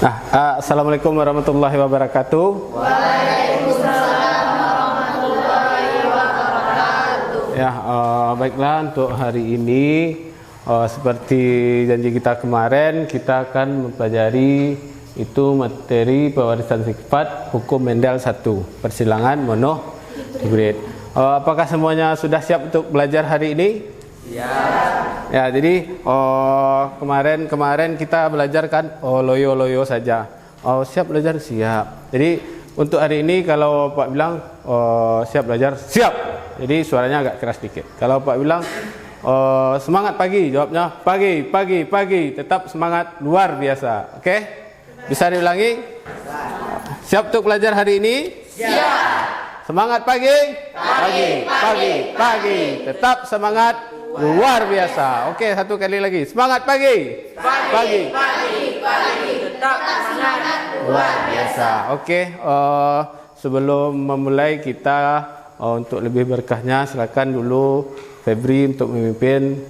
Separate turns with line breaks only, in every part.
Assalamualaikum warahmatullahi wabarakatuh.
Waalaikumsalam warahmatullahi wabarakatuh.
Ya, baiklah untuk hari ini seperti janji kita kemarin, kita akan mempelajari itu materi pewarisan sifat hukum Mendel 1 persilangan monohibrid. Apakah semuanya sudah siap untuk belajar hari ini? Ya, jadi kemarin kita belajarkan loyo saja. Siap belajar, siap. Jadi untuk hari ini kalau Pak bilang siap belajar, siap. Jadi suaranya agak keras dikit. Kalau Pak bilang semangat pagi, jawabnya pagi. Tetap semangat luar biasa. Oke? Bisa diulangi? Siap untuk belajar hari ini? Siap. Semangat pagi. Tetap semangat luar biasa. Oke, satu kali lagi. Semangat pagi.
Tetap semangat
Luar biasa. Oke, sebelum memulai kita untuk lebih berkahnya, silakan dulu Febri untuk memimpin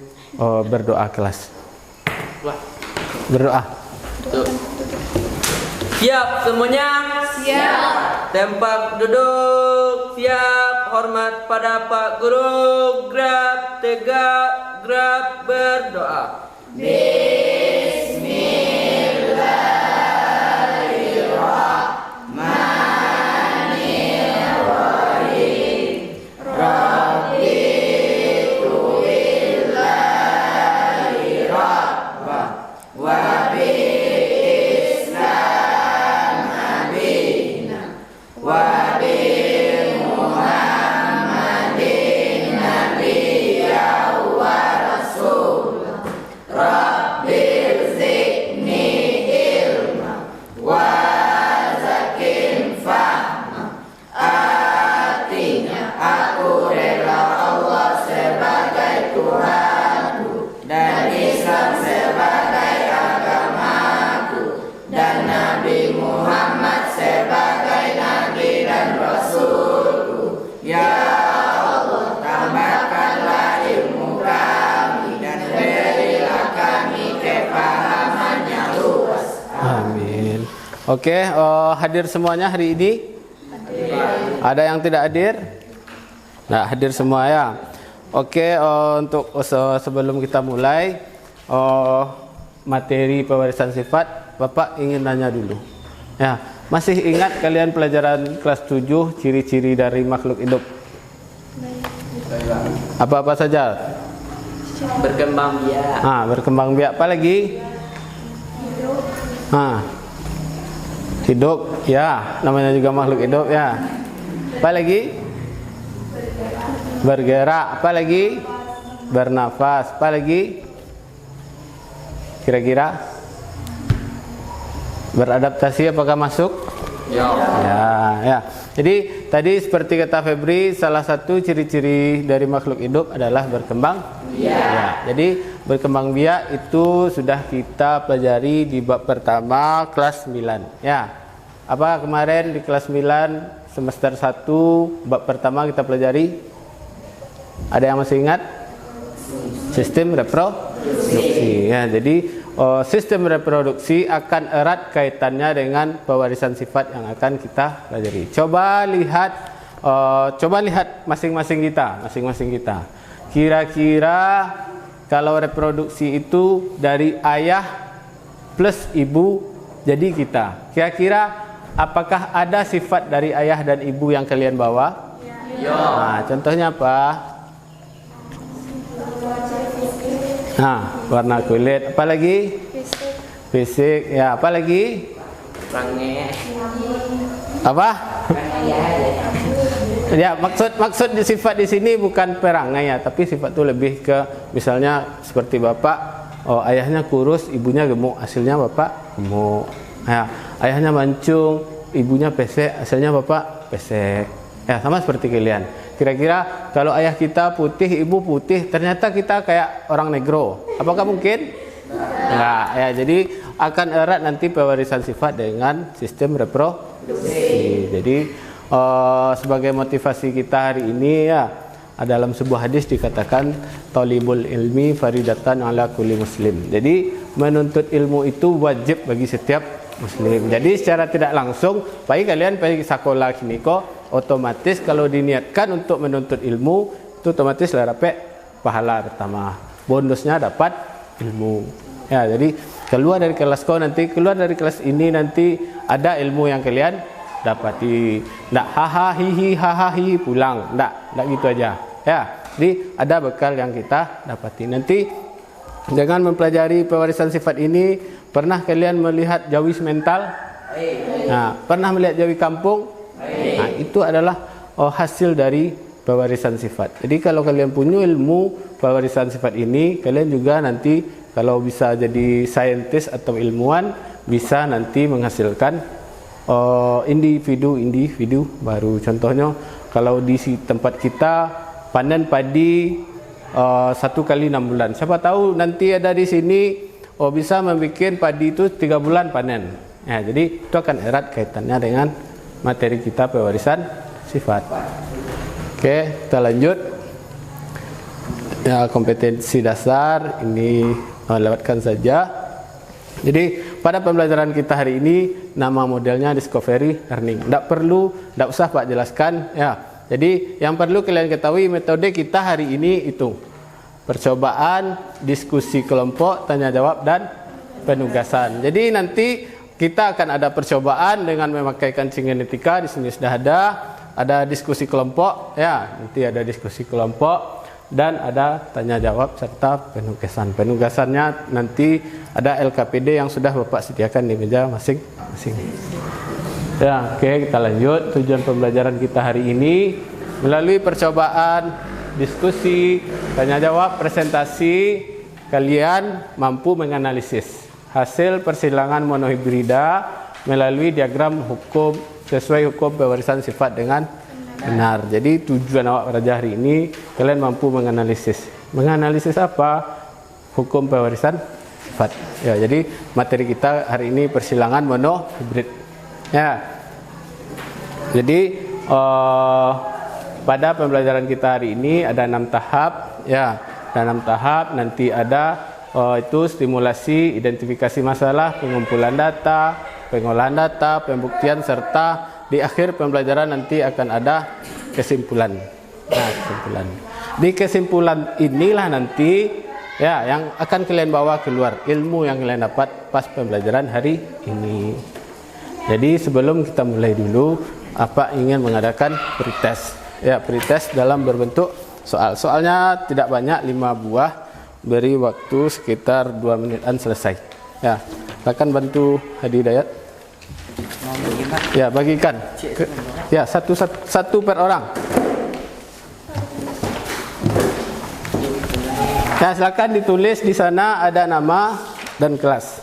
berdoa kelas. Berdoa.
Siap semuanya?
Siap.
Tempat duduk siap. Hormat pada Pak Guru. Gerak tegak, gerak berdoa.
Amin. Oke, hadir semuanya hari ini? Ada yang tidak hadir? Nah, hadir semua ya. Oke, untuk sebelum kita mulai materi pewarisan sifat, Bapak ingin nanya dulu. Ya, masih ingat kalian pelajaran kelas 7 ciri-ciri dari makhluk hidup? Apa-apa saja?
Berkembang biak.
Berkembang biak. Apa lagi? Hidup, ya, namanya juga makhluk hidup ya. Apa lagi? Bergerak. Apa lagi? Bernafas. Apa lagi? Kira-kira? Beradaptasi apakah masuk? Ya. Jadi tadi seperti kata Febri, salah satu ciri-ciri dari makhluk hidup adalah berkembang biak. Jadi berkembang biak itu sudah kita pelajari di bab pertama kelas 9. Ya. Apa kemarin di kelas 9 semester 1 bab pertama kita pelajari? Ada yang masih ingat? Sistem reproduksi. Ya, jadi sistem reproduksi akan erat kaitannya dengan pewarisan sifat yang akan kita pelajari. Coba lihat masing-masing kita. Kira-kira kalau reproduksi itu dari ayah plus ibu jadi kita. Kira-kira apakah ada sifat dari ayah dan ibu yang kalian bawa? Contohnya apa? Warna kulit. Apa lagi? Fisik. Ya, apa lagi?
Perangai.
Apa? Ya, maksud sifat di sini bukan perangai ya, tapi sifat itu lebih ke misalnya seperti bapak, ayahnya kurus, ibunya gemuk, hasilnya bapak gemuk. Ya, ayahnya mancung, ibunya pesek, hasilnya bapak pesek. Ya, sama seperti kalian. Kira-kira kalau ayah kita putih, ibu putih, ternyata kita kayak orang negro. Apakah mungkin? Enggak. Ya, jadi akan erat nanti pewarisan sifat dengan sistem reproduksi. Jadi sebagai motivasi kita hari ini ya, dalam sebuah hadis dikatakan talibul ilmi faridatan ala kulli muslim. Jadi menuntut ilmu itu wajib bagi setiap Muslim. Jadi secara tidak langsung, bagi kalian pergi sekolah kini kok, otomatis kalau diniatkan untuk menuntut ilmu, itu otomatis lah dapat pahala pertama. Bonusnya dapat ilmu. Ya, jadi keluar dari kelas kau nanti, keluar dari kelas ini nanti ada ilmu yang kalian dapati. Nggak haha hihi pulang, nggak gitu aja. Ya, jadi ada bekal yang kita dapati. Nanti dengan mempelajari pewarisan sifat ini, pernah kalian melihat jawis mental? Nah, pernah melihat jawi kampung? Nah, itu adalah hasil dari pewarisan sifat. Jadi kalau kalian punya ilmu pewarisan sifat ini, kalian juga nanti kalau bisa jadi saintis atau ilmuwan, bisa nanti menghasilkan individu baru. Contohnya kalau di tempat kita panen padi 1 kali 6 bulan. Siapa tahu nanti ada di sini bisa membuat padi itu 3 bulan panen. Ya, jadi itu akan erat kaitannya dengan materi kita pewarisan sifat. Oke, kita lanjut. Ya, kompetensi dasar ini lewatkan saja. Jadi pada pembelajaran kita hari ini nama modelnya discovery learning. Tidak usah Pak jelaskan ya. Jadi yang perlu kalian ketahui metode kita hari ini itu percobaan, diskusi kelompok, tanya jawab dan penugasan. Jadi nanti kita akan ada percobaan dengan memakai kancing genetika, di sini sudah ada diskusi kelompok ya, nanti ada diskusi kelompok dan ada tanya jawab serta penugasan. Penugasannya nanti ada LKPD yang sudah Bapak sediakan di meja masing-masing. Ya, oke, kita lanjut. Tujuan pembelajaran kita hari ini melalui percobaan, diskusi, tanya jawab, presentasi, kalian mampu menganalisis hasil persilangan monohibrida melalui diagram hukum sesuai hukum pewarisan sifat dengan benar. Jadi tujuan awak belajar hari ini kalian mampu menganalisis. Menganalisis apa? Hukum pewarisan sifat. Ya, jadi materi kita hari ini persilangan monohibrid. Ya, jadi pada pembelajaran kita hari ini ada 6 tahap. Ya, ada 6 tahap. Nanti ada itu stimulasi, identifikasi masalah, pengumpulan data, pengolahan data, pembuktian serta di akhir pembelajaran nanti akan ada kesimpulan. Nah, kesimpulan. Di kesimpulan inilah nanti ya yang akan kalian bawa keluar ilmu yang kalian dapat pas pembelajaran hari ini. Jadi sebelum kita mulai dulu, apa ingin mengadakan pretest. Ya, pretest dalam berbentuk soal. Soalnya tidak banyak, 5 buah. Beri waktu sekitar 2 menitan selesai. Ya, silakan bantu Hadi Dayat. Ya, bagikan. Ya, satu per orang. Ya, silakan ditulis di sana ada nama dan kelas.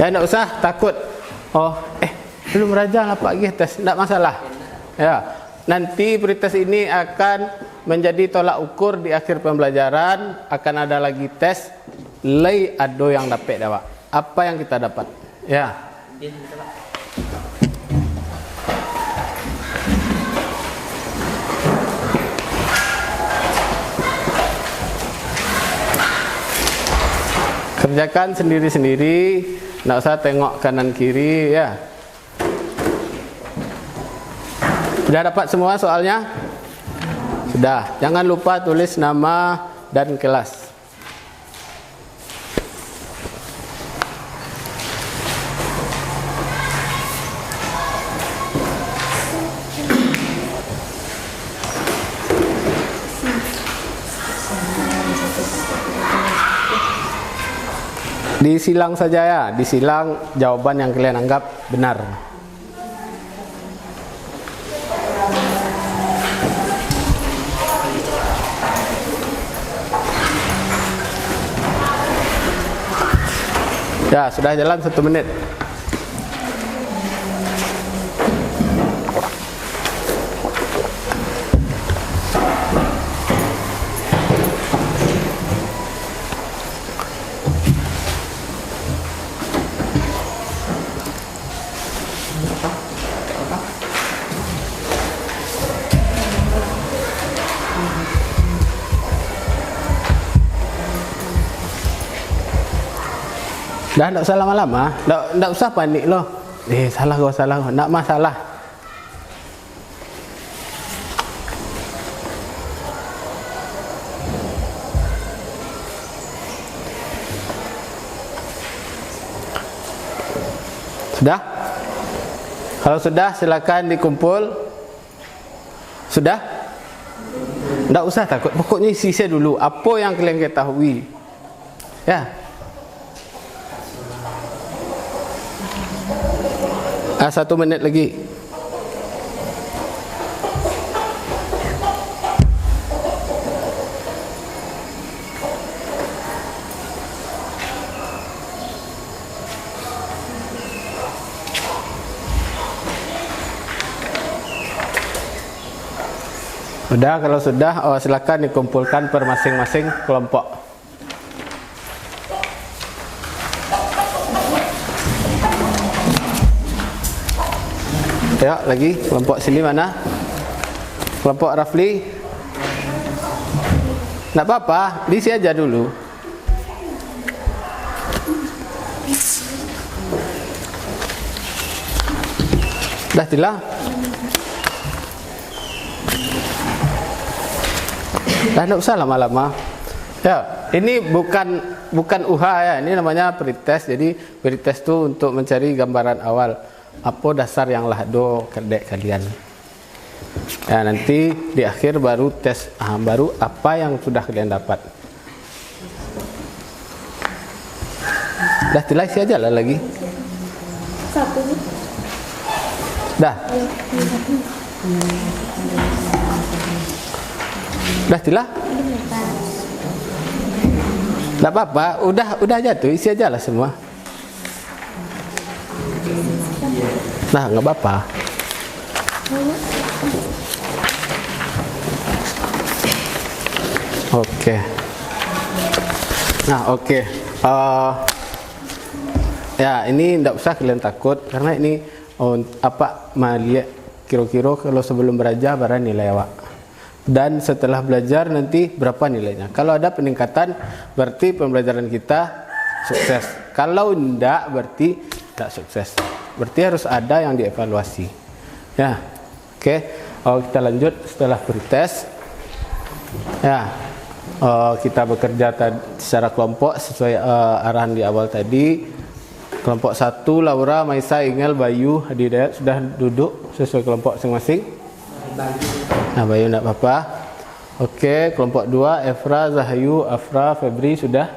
Ya, tidak usah takut. Belum rajang apa lagi tes, tidak masalah. Ya, nanti pretest ini akan menjadi tolak ukur di akhir pembelajaran. Akan ada lagi tes lay ado yang dapat dapat. Apa yang kita dapat? Ya. Kerjakan sendiri-sendiri. Nggak usah tengok kanan kiri ya. Sudah dapat semua soalnya? Sudah. Jangan lupa tulis nama dan kelas. Disilang saja ya, disilang jawaban yang kalian anggap benar. Ya, sudah jalan 1 menit. Dah enggak usah lama-lama, enggak usah panik loh. Salah gua, enggak masalah. Sudah? Kalau sudah silakan dikumpul. Sudah? Enggak usah takut. Pokoknya isi saya dulu apa yang kalian ketahui. Ya. 1 menit lagi. Sudah, kalau sudah silakan dikumpulkan per masing-masing kelompok. Ya, lagi kelompok sini mana? Kelompok Rafli. Enggak apa-apa, diisi aja dulu. Dah tidak? Dah enggak usah lama-lama. Ya, ini bukan UH ya, ini namanya pretest. Jadi pretest itu untuk mencari gambaran awal. Apa dasar yang lahdo kedek kalian. Ya, nanti di akhir baru tes baru apa yang sudah kalian dapat. Dah tilai aja lah lagi. 1. Dah. Dah tilah? Dah apa-apa, udah aja tuh, isi aja lah semua. Nah, nggak apa-apa. Oke. Nah, oke. Ya, ini nggak usah kalian takut karena ini melihat kira-kira kalau sebelum belajar berapa nilai awak. Dan setelah belajar nanti berapa nilainya. Kalau ada peningkatan berarti pembelajaran kita sukses. Kalau enggak berarti tidak sukses. Berarti harus ada yang dievaluasi. Ya, oke. Kita lanjut setelah pretest. Ya, kita bekerja secara kelompok sesuai arahan di awal tadi. Kelompok 1 Laura, Maisa, Ingel, Bayu, Hadidayat sudah duduk sesuai kelompok masing-masing. Nah, Bayu enggak apa-apa. Oke, kelompok 2 Efra, Zahayu, Afra, Febri sudah?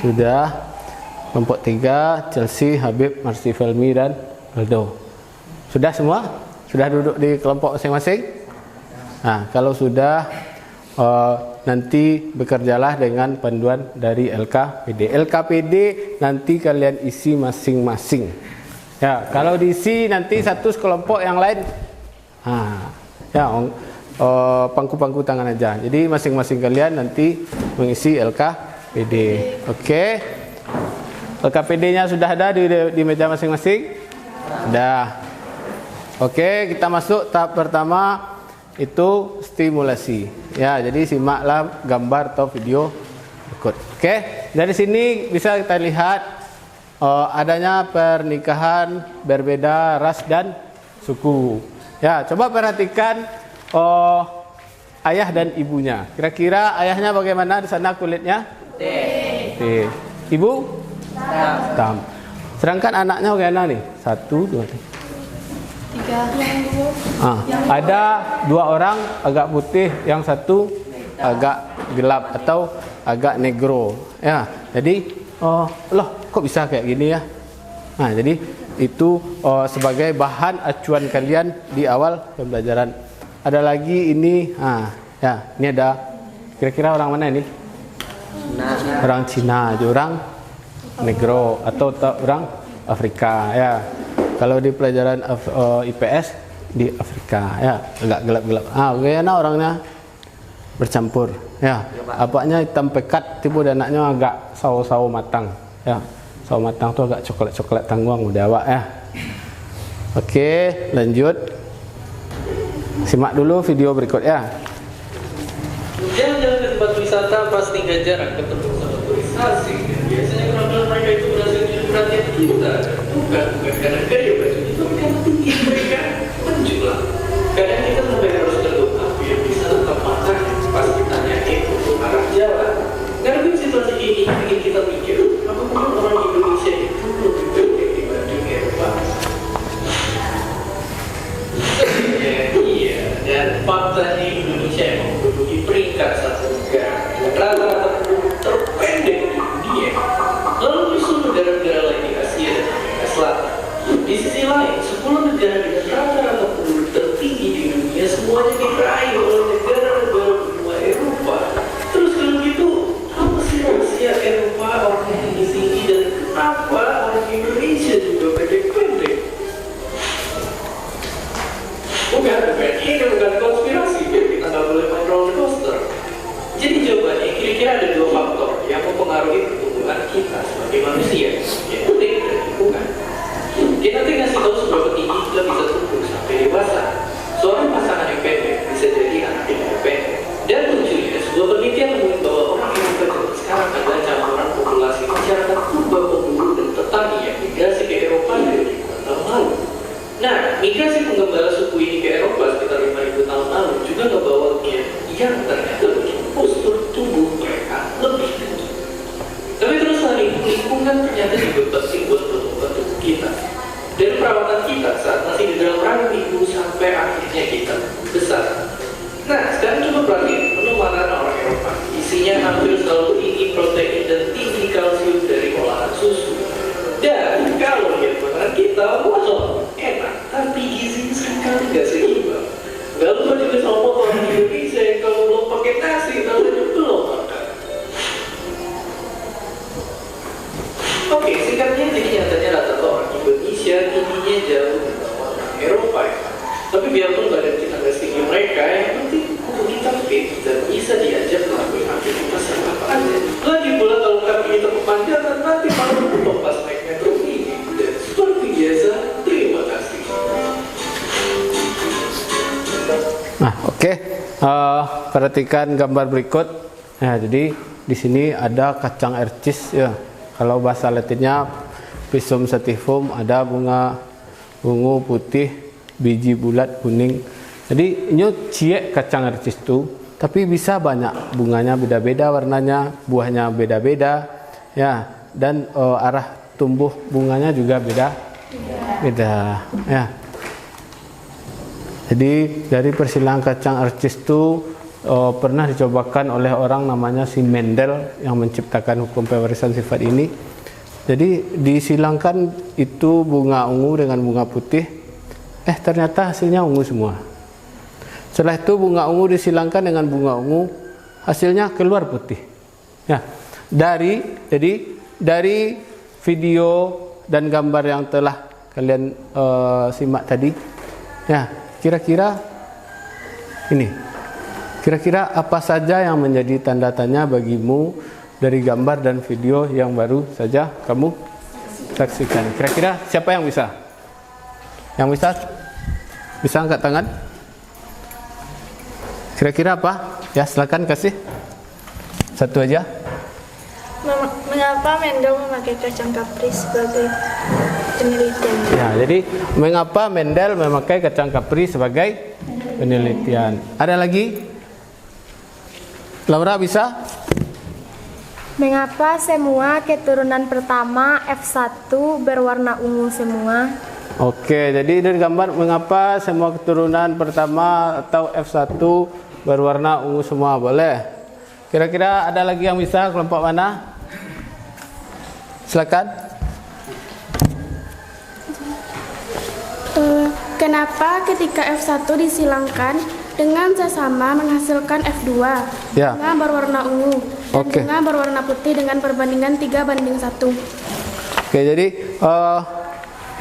Sudah. Kelompok 3 Chelsea, Habib, Marsi, Felmi dan Aldo. Sudah semua? Sudah duduk di kelompok masing-masing? Nah, kalau sudah nanti bekerjalah dengan panduan dari LKPD. LKPD nanti kalian isi masing-masing. Ya, kalau diisi nanti satu kelompok yang lain. Pangku-pangku tangan aja. Jadi masing-masing kalian nanti mengisi LKPD. Oke. LKPD-nya sudah ada di meja masing-masing? Sudah. Oke, kita masuk tahap pertama itu stimulasi. Ya, jadi simaklah gambar atau video berikut. Oke, dari sini bisa kita lihat adanya pernikahan berbeda ras dan suku. Ya, coba perhatikan ayah dan ibunya. Kira-kira ayahnya bagaimana di sana kulitnya? Putih. Ibu? Hitam. Sedangkan anaknya bagaimana nih? 1, 2, 3. Ada 2 orang agak putih, yang satu agak gelap atau agak negro. Ya, jadi loh kok bisa kayak gini ya? Nah, jadi itu sebagai bahan acuan kalian di awal pembelajaran. Ada lagi ini, ya, ini ada kira-kira orang mana ini? Orang Cina, orang negro atau orang Afrika. Ya, kalau di pelajaran IPS di Afrika, ya agak gelap-gelap. Bagaimana orangnya bercampur. Ya, apanya hitam pekat, tiba anaknya agak sawo-sawo matang. Ya, sawo matang tuh agak coklat-coklat tanggung udah awak ya. Oke, lanjut. Simak dulu video berikut ya.
Jalan-jalan ke tempat wisata pasti gak jarang ketemu sama turis asing. Biasanya penampilan mereka itu
kita. Bukan karena gaya bajunya, tapi karena tinggi mereka menjulang. Kadang kita sampai harus berdoa biar bisa tetap matang pas ditanyain untuk arah jalan. Karena di situasi ini bikin kita mikir, apa mungkin orang Indonesia itu lebih baik dibanding Eropa? Iya, dan faktanya Indonesia emang menduduki peringkat satu negara rata-rata penduduk terpendek di dunia. Lalu justru negara-negara lain di Asia dan Amerika Selatan. Di sisi lain, 10 negara dengan rata-rata penduduk tertinggi di dunia semuanya diraih oleh negara-negara benua Eropa. Terus kalau gitu, apa sih rahasia Eropa orang yang di sini dan kenapa orang Indonesia juga pendek-pendek? Bukan, ini bukan konspirasi, biar kita nggak boleh main roller coaster. Jadi jawabannya kira-kira ada 2 faktor yang mempengaruhi pertumbuhan kita sebagai manusia, yaitu dan lingkungan. Kita ngasih tahu seberapa tinggi kita bisa tumbuh sampai dewasa. Seorang pasangan yang pendek bisa jadi anak yang pendek. Dan lucunya, sebuah penelitian menemukan bahwa orang Eropa zaman sekarang adalah campuran populasi masyarakat purba penduduk dan petani yang migrasi ke Eropa dari ribuan tahun lalu. Nah, migrasi penggembala suku ini ke Eropa sekitar 5.000 tahun lalu juga ngebawa gen yang ternyata bikin postur tubuh mereka lebih tinggi. Tapi terus lingkungan ternyata juga penting buat pertumbuhan tubuh kita. Dari perawatan kita saat masih di dalam rahim ibu sampai akhirnya kita besar. Nah, sekarang coba perhatiin menu makanan orang Eropa. Isinya hampir selalu tinggi protein dan tinggi kalsium dari olahan susu. Dan kalau lihat makanan kita, wah enak, tapi gizinya seringkali nggak seimbang. Nggak lupa juga sama orang Indonesia yang kalau belum pakai nasi, namanya belum makan. Oke, singkatnya jadi nyatanya rata-rata orang Indonesia tingginya jauh di bawah orang Eropa ya. Tapi biarpun badan kita nggak setinggi mereka, yang penting tubuh kita fit dan bisa diajak melakukan aktivitas yang apa aja. Lagi pula kalau kaki kita kepanjangan, nanti malah lupa pas naik metro ini. Dan seperti biasa, terima kasih.
Nah, oke. Perhatikan gambar berikut. Nah, jadi di sini ada kacang ercis ya. Kalau bahasa Latinnya Pisum sativum, ada bunga ungu putih, biji bulat kuning. Jadi ini ciek kacang ercis itu, tapi bisa banyak bunganya beda-beda warnanya, buahnya beda-beda ya, dan arah tumbuh bunganya juga beda-beda ya. Jadi dari persilangan kacang ercis itu pernah dicobakan oleh orang namanya si Mendel yang menciptakan hukum pewarisan sifat ini. Jadi disilangkan itu bunga ungu dengan bunga putih, ternyata hasilnya ungu semua. Setelah itu bunga ungu disilangkan dengan bunga ungu, hasilnya keluar putih. Ya, dari video dan gambar yang telah kalian simak tadi, ya kira-kira ini. Kira-kira apa saja yang menjadi tanda tanya bagimu dari gambar dan video yang baru saja kamu saksikan? Kira-kira siapa yang bisa? Yang bisa? Bisa angkat tangan? Kira-kira apa? Ya, silakan kasih. Satu aja.
Mengapa Mendel memakai kacang kapri sebagai penelitian?
Ya, jadi mengapa Mendel memakai kacang kapri sebagai penelitian? Ada lagi? Laura bisa?
Mengapa semua keturunan pertama F1 berwarna ungu semua?
Oke, jadi dari gambar mengapa semua keturunan pertama atau F1 berwarna ungu semua? Boleh. Kira-kira ada lagi yang bisa? Kelompok mana? Silakan.
Kenapa ketika F1 disilangkan dengan sesama menghasilkan F2
Ya.
dengan berwarna ungu dan
Oke.
dengan berwarna putih dengan perbandingan 3:1?
Oke, jadi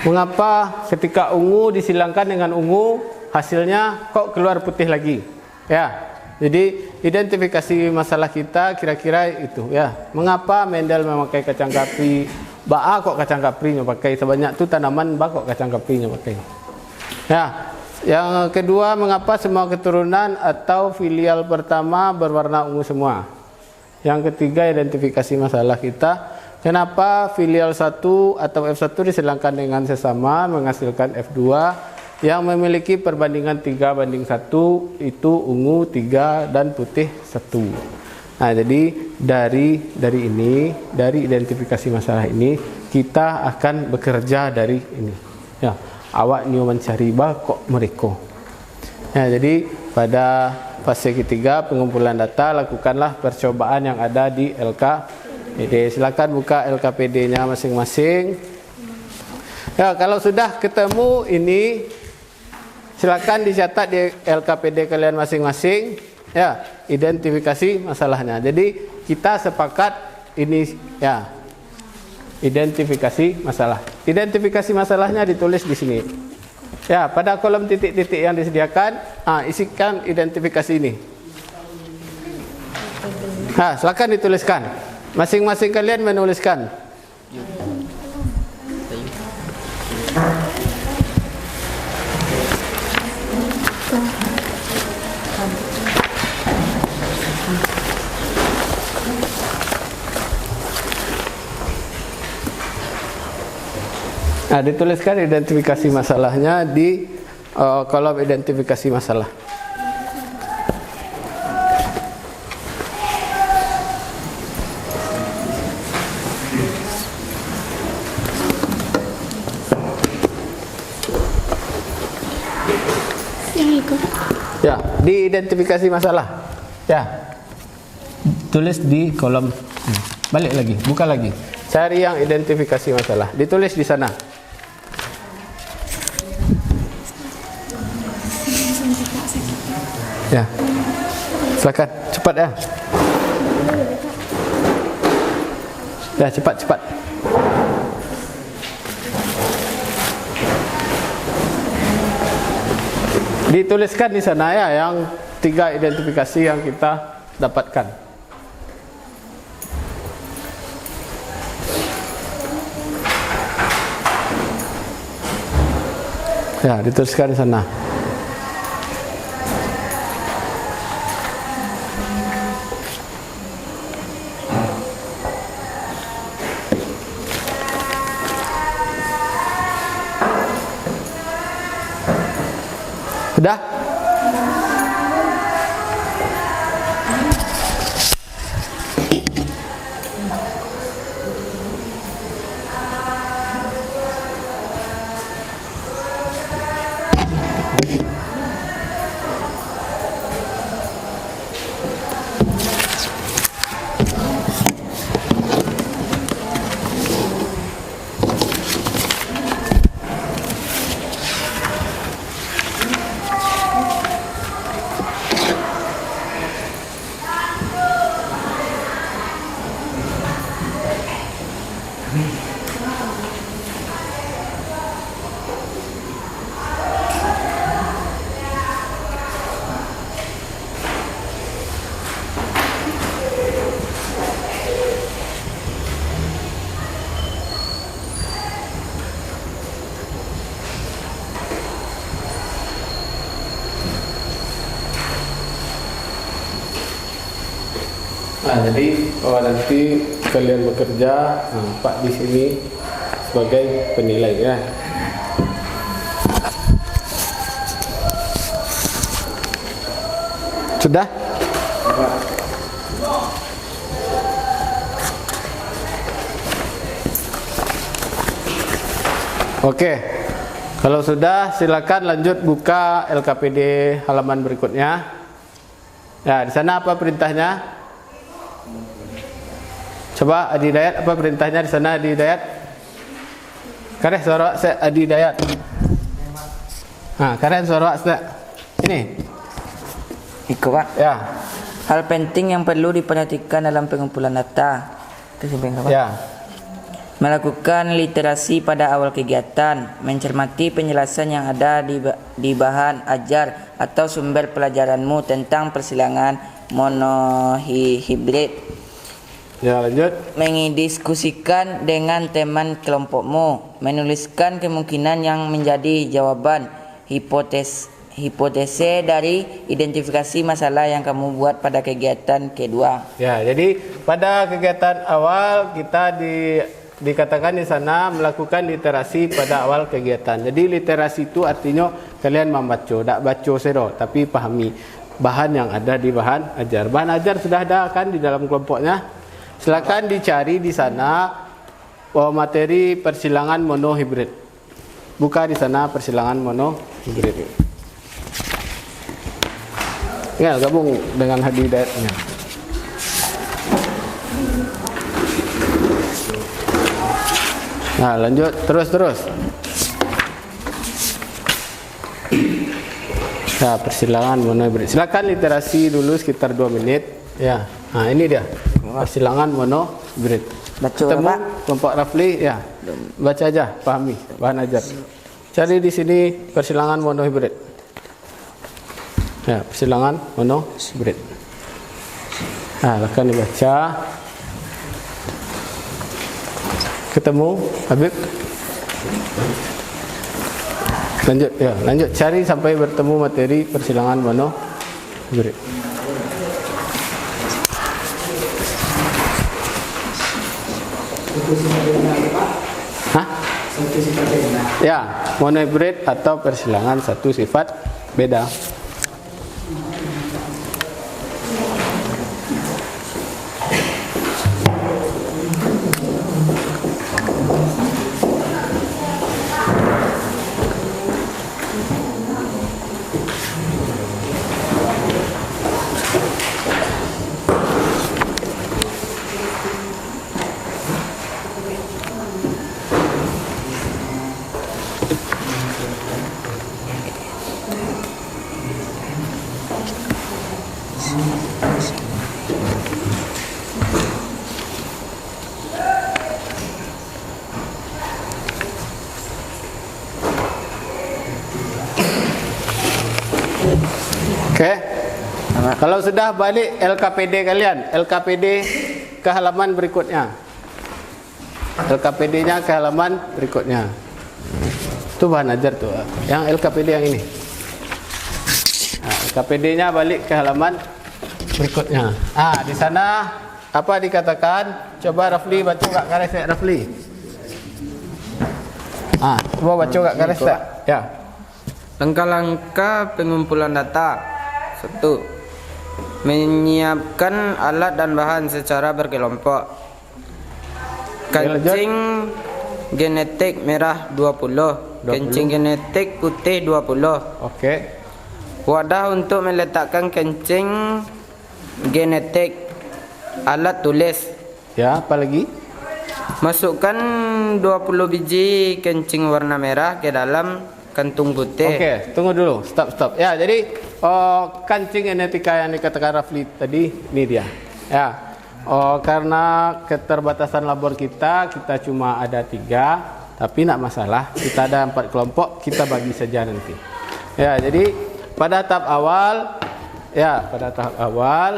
mengapa ketika ungu disilangkan dengan ungu hasilnya kok keluar putih lagi? Ya. Jadi identifikasi masalah kita kira-kira itu ya. Mengapa Mendel memakai kacang kapri? Kok kacang kaprinya pakai sebanyak itu tanaman kok kacang kaprinya pakai. Ya. Yang kedua, mengapa semua keturunan atau filial pertama berwarna ungu semua? Yang ketiga, identifikasi masalah kita. kenapa filial 1 atau F1 disilangkan dengan sesama menghasilkan F2 yang memiliki perbandingan 3:1, itu ungu 3 dan putih 1. Nah, jadi dari identifikasi masalah ini kita akan bekerja dari ini. Ya, awak nyu mencari kok mereka. Ya, jadi pada fase ketiga pengumpulan data, lakukanlah percobaan yang ada di LKPD. Silakan buka LKPD-nya masing-masing. Ya, kalau sudah ketemu ini, silakan dicatat di LKPD kalian masing-masing. Ya, identifikasi masalahnya. Jadi kita sepakat ini ya, identifikasi masalah. Identifikasi masalahnya ditulis di sini. Ya, pada kolom titik-titik yang disediakan, isikan identifikasi ini. Silakan dituliskan. Masing-masing kalian menuliskan. Nah, dituliskan identifikasi masalahnya di kolom identifikasi masalah. Ya, di identifikasi masalah. Ya, tulis di kolom. Balik lagi, buka lagi. Cari yang identifikasi masalah. Ditulis di sana. Ya, silakan cepat ya. Ya, cepat. Dituliskan di sana ya, yang 3 identifikasi yang kita dapatkan. Ya, dituliskan di sana. Sudah? Nah, jadi nanti kalian bekerja, Pak di sini sebagai penilai ya. Sudah? Oke. Kalau sudah, silakan lanjut buka LKPD halaman berikutnya. Ya, di sana apa perintahnya? Coba Adi Dayat, apa perintahnya di sana Adi Dayat? Kareh suara saya Adi Dayat. Kareh suara saya. Ini.
Ikut Pak.
Ya.
Hal penting yang perlu diperhatikan dalam pengumpulan data. Itu Pak.
Ya.
Melakukan literasi pada awal kegiatan, mencermati penjelasan yang ada di bahan ajar atau sumber pelajaranmu tentang persilangan monohibrid.
Ya, lanjut.
Mengidiskusikan dengan teman kelompokmu, menuliskan kemungkinan yang menjadi jawaban hipotese dari identifikasi masalah yang kamu buat pada kegiatan kedua.
Ya, jadi pada kegiatan awal kita dikatakan di sana melakukan literasi pada awal kegiatan. Jadi literasi itu artinya kalian membaca, tak baca sero, tapi pahami bahan yang ada di bahan ajar. Bahan ajar sudah ada kan di dalam kelompoknya. Silakan dicari di sana materi persilangan monohibrid. Buka di sana persilangan monohibrid. Ya, gabung dengan hidayatnya. Nah, lanjut terus. Ya, persilangan monohibrid. Silakan literasi dulu sekitar 2 menit. Ya, nah ini dia persilangan monohibrid.
Baca
Ketemu
Pak.
kelompok Rafli, ya baca aja, pahami bahan ajar. Cari di sini persilangan monohibrid. Ya, persilangan monohibrid. Nah, silakan dibaca. Ketemu Habib. Lanjut cari sampai bertemu materi persilangan monohibrid. Hah? Ya, monohibrid atau persilangan satu sifat beda. Oke. Kalau sudah balik LKPD kalian, LKPD ke halaman berikutnya. LKPD-nya ke halaman berikutnya. Itu bahan ajar tuh. Yang LKPD yang ini. Nah, LKPD-nya balik ke halaman berikutnya. Di sana apa dikatakan? Coba Rafli baca kat karesek Rafli. Coba baca kat karesek. Ya.
Langkah-langkah pengumpulan data. 1. Menyiapkan alat dan bahan secara berkelompok. Kancing genetik merah 20, kancing genetik putih 20.
Oke.
Wadah untuk meletakkan kancing genetik. Alat tulis.
Ya, apa lagi?
Masukkan 20 biji kancing warna merah ke dalam kantung putih.
Oke, tunggu dulu. Stop. Ya, jadi kancing genetika yang dikatakan Rafli tadi, ini dia. Ya, karena keterbatasan labor kita cuma ada 3, tapi nak masalah. Kita ada 4 kelompok, kita bagi saja nanti. Ya, jadi pada tahap awal,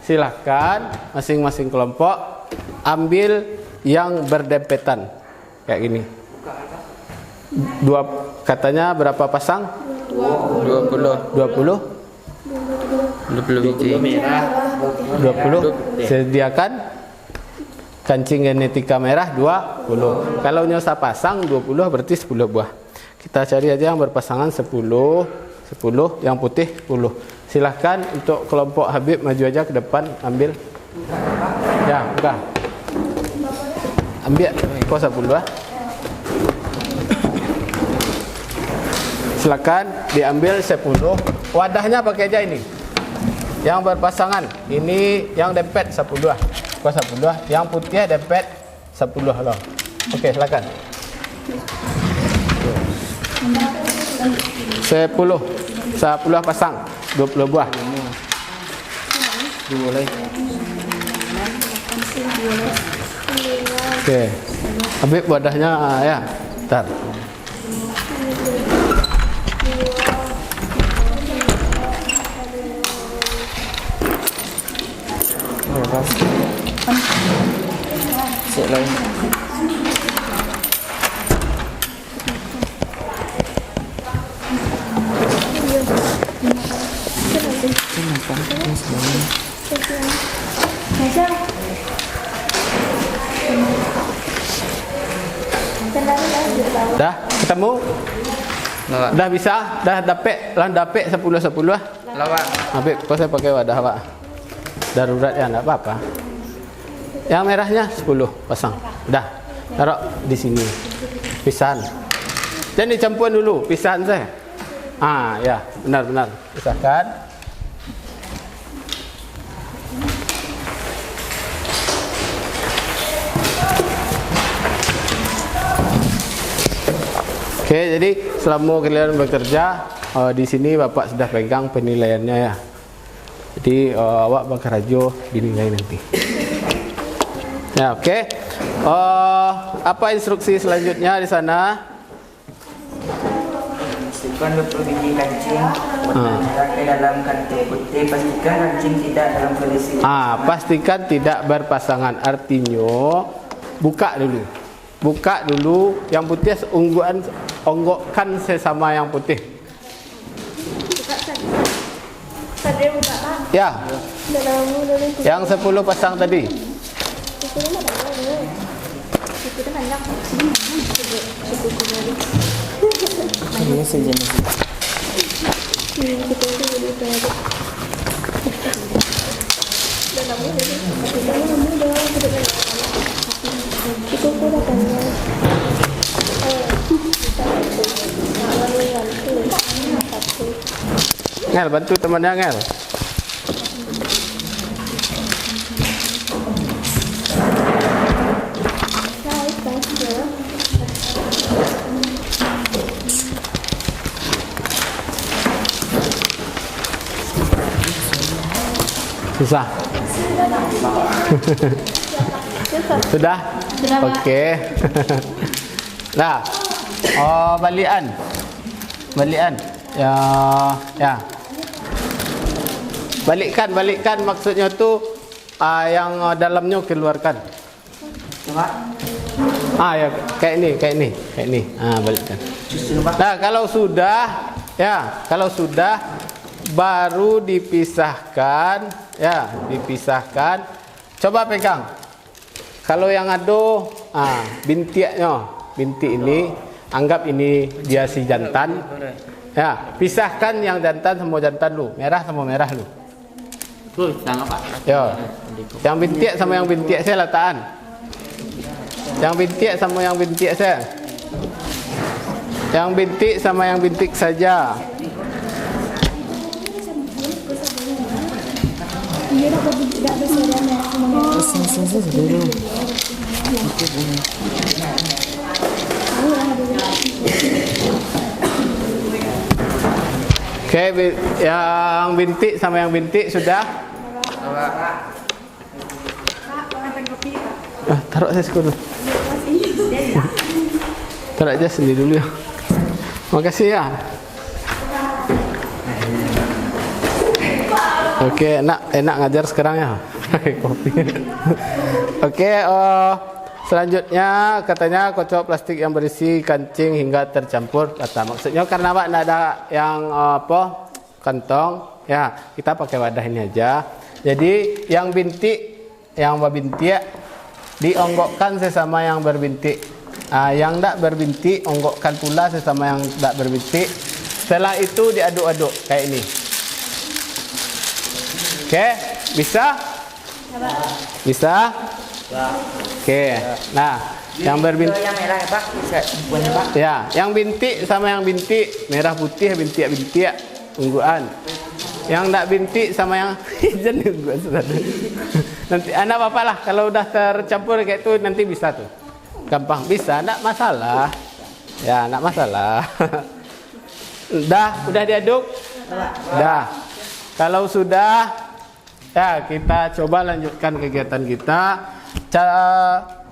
silahkan masing-masing kelompok ambil yang berdempetan kayak gini. Katanya berapa pasang? 20
biji.
20. Sediakan kancing genetika merah 20. Kalau nyosa pasang 20 berarti 10 buah. Kita cari aja yang berpasangan 10, yang putih 10. Silahkan untuk kelompok Habib maju aja ke depan, ambil. Ya, buka. Ambil kok 10. Silakan diambil 10. Wadahnya pakai aja ini. Yang berpasangan, ini yang dempet 10. Kok 10. Yang putih dempet 10 loh. Oke, silakan. 10 pasang 20 buah. Oke. Habib wadahnya ya. Bentar.
Sik lain.
Iya.
Dah ketemu?
Lawak.
Dah bisa? Dah dapet? Lah dapet 10-10 lah.
Lawak.
Habis kau saya pakai wadah Pak. Darurat ya enggak apa-apa. Yang merahnya 10 pasang. Dah. Taruh di sini. Pisahan. Dan dicampur dulu pisahan saya. Ah ya, benar-benar. Pisahkan. Oke, jadi selama kalian bekerja di sini Bapak sudah pegang penilaiannya ya. Jadi awak bakal rajo dinilai nanti. Ya, oke. Apa instruksi selanjutnya di sana?
Masukkan 20 biji kancing warna merah ke dalam kantung putih. Pastikan kancing tidak dalam kondisi.
Pastikan tidak berpasangan. Artinya buka dulu. Buka dulu yang putih onggokkan sesama yang putih. Ya. Yang 10 pasang tadi.
Ini sejenis.
Ngel, bantu temannya Ngel. Susah. Sudah? Oke. Nah, balian. Ya. Balikkan maksudnya tuh yang dalamnya keluarkan. Ya kayak ini. Balikkan. Nah, kalau sudah baru dipisahkan, dipisahkan. Coba pegang. Kalau yang ada bintik ini, anggap ini dia si jantan. Ya, pisahkan yang jantan sama jantan lu, merah sama merah lu. Yang bintik sama yang bintik saya letakkan. Yang bintik sama yang bintik saya. Yang bintik sama yang bintik saja. Oke, yang bintik sama yang bintik sudah. Taruh saya dulu. Taruh aja sendiri dulu ya. Makasih ya. Oke, enak ngajar sekarang ya. Kopi. Oke, selanjutnya katanya kocok plastik yang berisi kancing hingga tercampur rata. Maksudnya karena Pak tidak ada yang kantong, ya kita pakai wadah ini aja. Jadi yang bintik, yang berbintik dionggokkan sesama yang berbintik. Yang tidak berbintik onggokkan pula sesama yang tidak berbintik. Setelah itu diaduk-aduk kayak ini. Oke, bisa? Bisa? Oke. Nah, yang berbintik
yang merah ya Pak, bisa buahnya Pak.
Ya, yang bintik sama yang bintik, merah putih bintik ungguan. Yang enggak bintik sama yang hijau ungguan sudah. Nanti anak bapak lah kalau udah tercampur kayak itu nanti bisa tuh. Gampang bisa, enggak masalah. Ya, enggak masalah. Udah diaduk? Dah. Kalau sudah, ya kita coba lanjutkan kegiatan kita.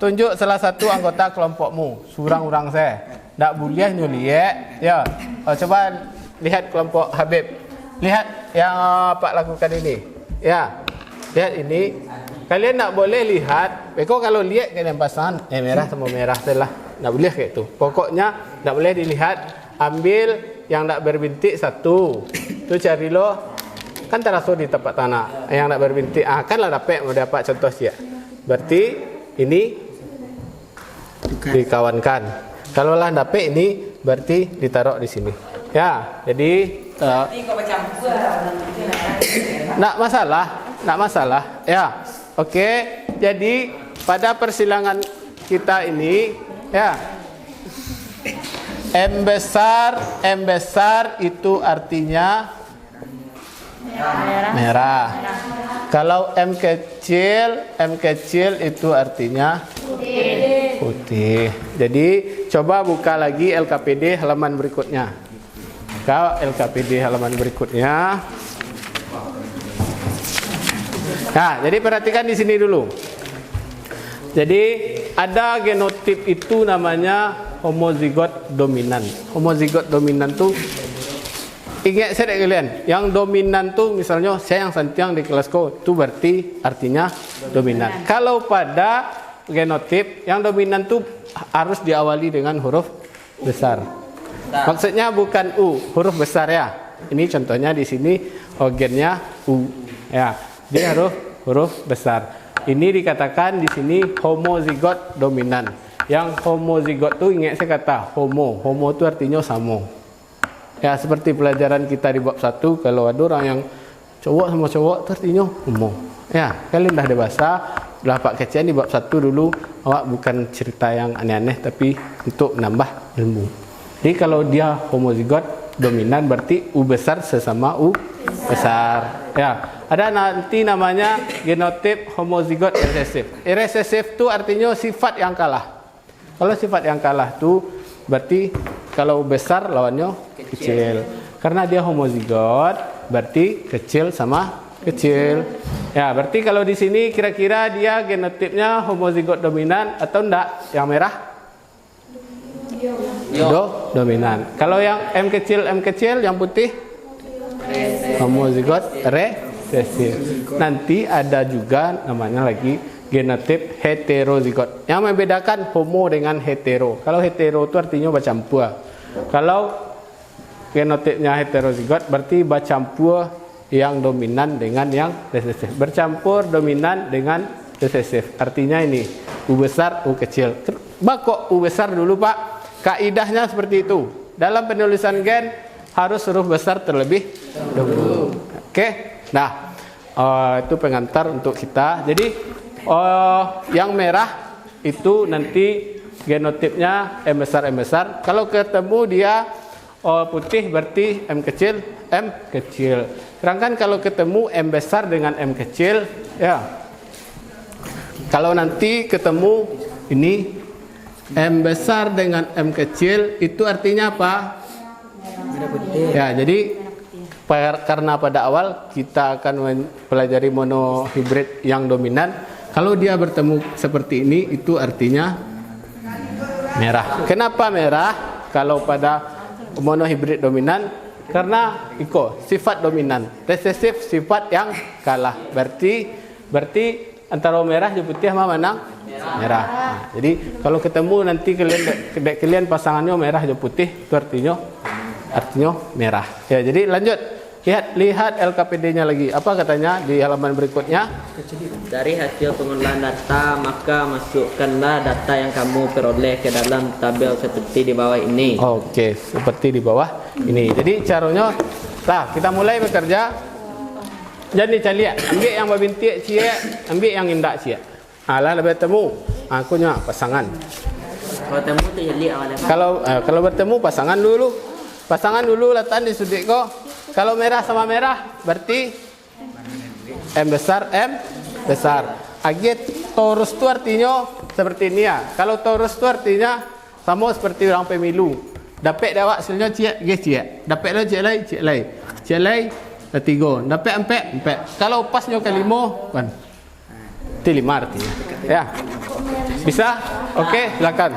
Tunjuk salah satu anggota kelompokmu, surang-urang saya. Tak boleh nyuliek. Ya, coba lihat kelompok Habib. Lihat yang Pak lakukan ini. Ya, lihat ini. Kalian tak boleh lihat. Kalau lihat kalian pasangan, merah sama merah telah. Tak boleh kayak itu. Pokoknya tak boleh dilihat. Ambil yang tak berbintik satu. Tu cari lo kan terasa di tempat tanah. Yang nak berbintik, kan lah dapat contoh sih. Berarti ini dikawankan. Kalau lah dapat ini berarti ditaruh di sini. Ya, jadi nak masalah. Ya, oke. Jadi pada persilangan kita ini, ya, M besar itu artinya merah. Kalau M kecil itu artinya putih. Jadi coba buka lagi LKPD halaman berikutnya. Buka LKPD halaman berikutnya. Nah, jadi perhatikan di sini dulu. Jadi ada genotip itu namanya homozigot dominan. Homozigot dominan tuh ingat saya kalian, yang dominan tuh misalnya saya yang santiang di kelasku itu berarti artinya dominan. Kalau pada genotip yang dominan tuh harus diawali dengan huruf besar. Maksudnya bukan U, huruf besar ya. Ini contohnya di sini gennya U. Ya, dia huruf besar. Ini dikatakan di sini homozigot dominan. Yang homozigot tuh ingat saya kata homo. Homo itu artinya sama. Ya, seperti pelajaran kita di bab 1, kalau ada orang yang cowok sama cowok itu artinya homo. Ya, kalian dah ada bahasa, dah Pak Kecian di bab 1 dulu, awak bukan cerita yang aneh-aneh tapi untuk menambah ilmu. Jadi kalau dia homozigot dominan berarti U besar sesama U besar. Ya, ada nanti namanya genotip homozigot resesif. Resesif itu artinya sifat yang kalah. Kalau sifat yang kalah itu berarti kalau besar lawannya kecil. Karena dia homozigot berarti kecil sama kecil. Ya, berarti kalau di sini kira-kira dia genotipnya homozigot dominan atau enggak? Yang merah? Dominan. Kalau yang M kecil, yang putih? Homozigot resesif. Nanti ada juga namanya lagi genotip heterozigot. Yang membedakan homo dengan hetero. Kalau hetero itu artinya bercampur. Kalau genotipnya heterozigot berarti bercampur yang dominan dengan yang resesif. Bercampur dominan dengan resesif. Artinya ini U besar, U kecil. Kok U besar dulu Pak? Kaidahnya seperti itu. Dalam penulisan gen harus huruf besar terlebih dahulu. Oke. Nah, itu pengantar untuk kita. Jadi yang merah itu nanti genotipnya M besar. Kalau ketemu dia putih berarti M kecil. Sedangkan kalau ketemu M besar dengan M kecil, ya. Kalau nanti ketemu ini M besar dengan M kecil itu artinya apa? Ya, jadi karena pada awal kita akan mempelajari monohibrid yang dominan. Kalau dia bertemu seperti ini itu artinya merah. Kenapa merah? Kalau pada monohibrid dominan karena sifat dominan. Resesif sifat yang kalah. Berarti antara merah dan putih mana? Merah. Nah, jadi kalau ketemu nanti kalian pasangannya merah dan putih itu artinya merah. Ya, jadi lanjut. Lihat LKPD-nya lagi. Apa katanya di halaman berikutnya?
Dari hasil pengolahan data, maka masukkanlah data yang kamu peroleh ke dalam tabel seperti di bawah ini.
Oke, seperti di bawah ini. Jadi caranya, kita mulai bekerja. Jadi lihat, ambil yang berbintik cia, ambil yang indak cia. Lah bertemu, aku nya pasangan.
Kalau temu tu jadi awalnya.
Kalau bertemu pasangan dulu letak di sudut kok. Kalau merah sama merah berarti M besar. Agit torus itu artinya seperti ini ya. Kalau torus itu artinya sama seperti orang pemilu. Dapat awak hasilnya cia. Dapat lo cia lai. Tiga. Dapat empat. Kalau pasnya ke lima kan. Itu 5 artinya. Ya. Bisa? Oke, silakan.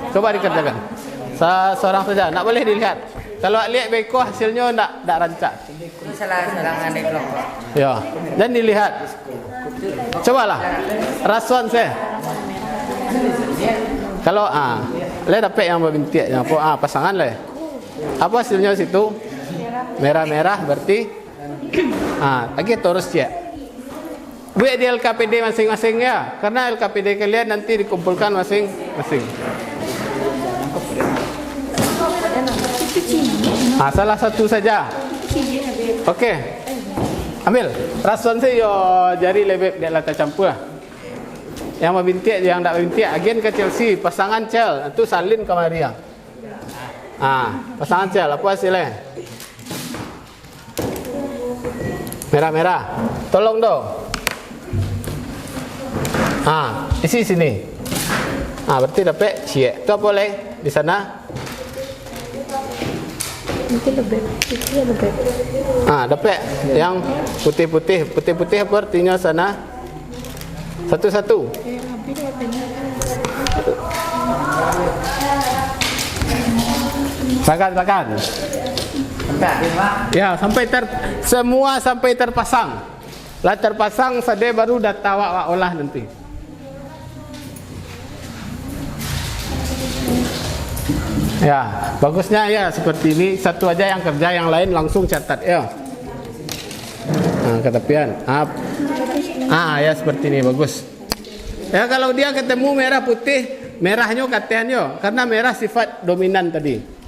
Coba dikerjakan. Seorang saja. Nak boleh dilihat. Kalau lihat beko hasilnya tak rancak.
Salah serangan di kelompok.
Ya, dan dilihat. Cobalah. Rasuan saya. Kalau le dapat yang berbintik yang pasangan le. Apa hasilnya situ? Merah-merah berarti Lagi terus ya. Buat di LKPD masing-masing ya. Karena LKPD kalian nanti dikumpulkan masing-masing. Salah satu saja. Oke. Ambil. Rason sih yo jari lebih dia lata campur. Yang mau bintik, yang tak bintik, agen ke Chelsea, pasangan Chel, itu salin ke Maria. Pasangan Chel, apa hasilnya? Merah-merah. Tolong dong. Isi sini. Berarti dapat cie. Itu apa boleh di sana?
Nanti lebih.
Dapat yang putih-putih. Putih-putih apa artinya sana? Satu-satu. Silakan. Ya, semua sampai terpasang. Lah terpasang sade baru data wak olah nanti. Ya, bagusnya ya seperti ini. Satu aja yang kerja, yang lain langsung catat ya. Ketepian. Ya seperti ini bagus. Ya kalau dia ketemu merah putih, merahnya katiannya karena merah sifat dominan tadi.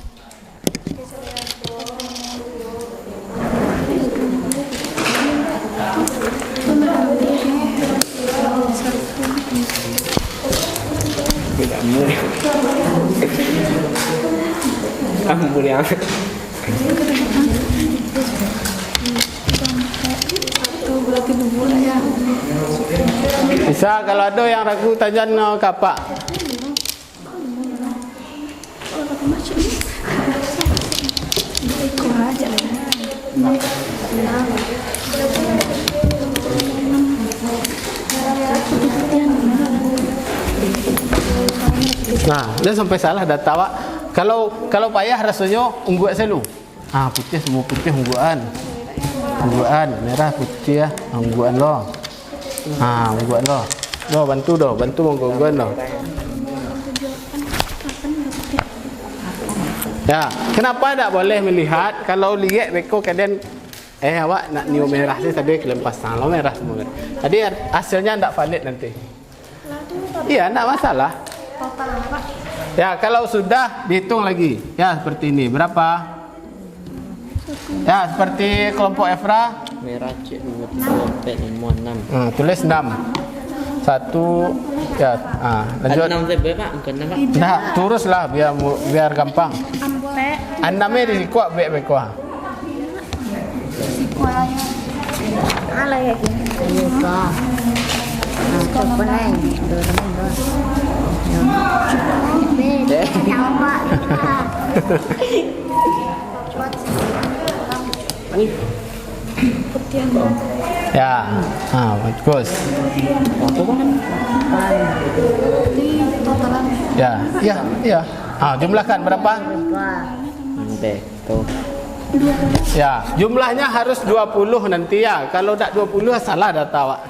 Bisa kalau ada yang ragu tanya kapak. Dia sampai salah data wak. Kalau payah rasanya ungguan selalu. Putih semua putih ungguan. Merah putih ya, ungguan lo. Ungguan lo. Bantu mengguguan lo. Ya, kenapa tak boleh melihat? Kalau lihat beko kadang awak nak niu merah sih tadi kelempas lo merah semua. Tadi hasilnya tak valid nanti. Iya, tak masalah. Ya, kalau sudah dihitung lagi. Ya, seperti ini. Berapa? Ya, seperti kelompok Efra.
Merah cek 2, 3, 4, 5, 6.
Tulis 6. 1 ya, lanjut.
6 tebe Pak, bukan 6 Pak.
Nah, teruslah biar gampang. 6 di kuat kuat. Ya, bagus. Ya. Jumlahkan berapa? Ya, jumlahnya harus 20 nanti ya. Kalau tak 20 salah data Wak.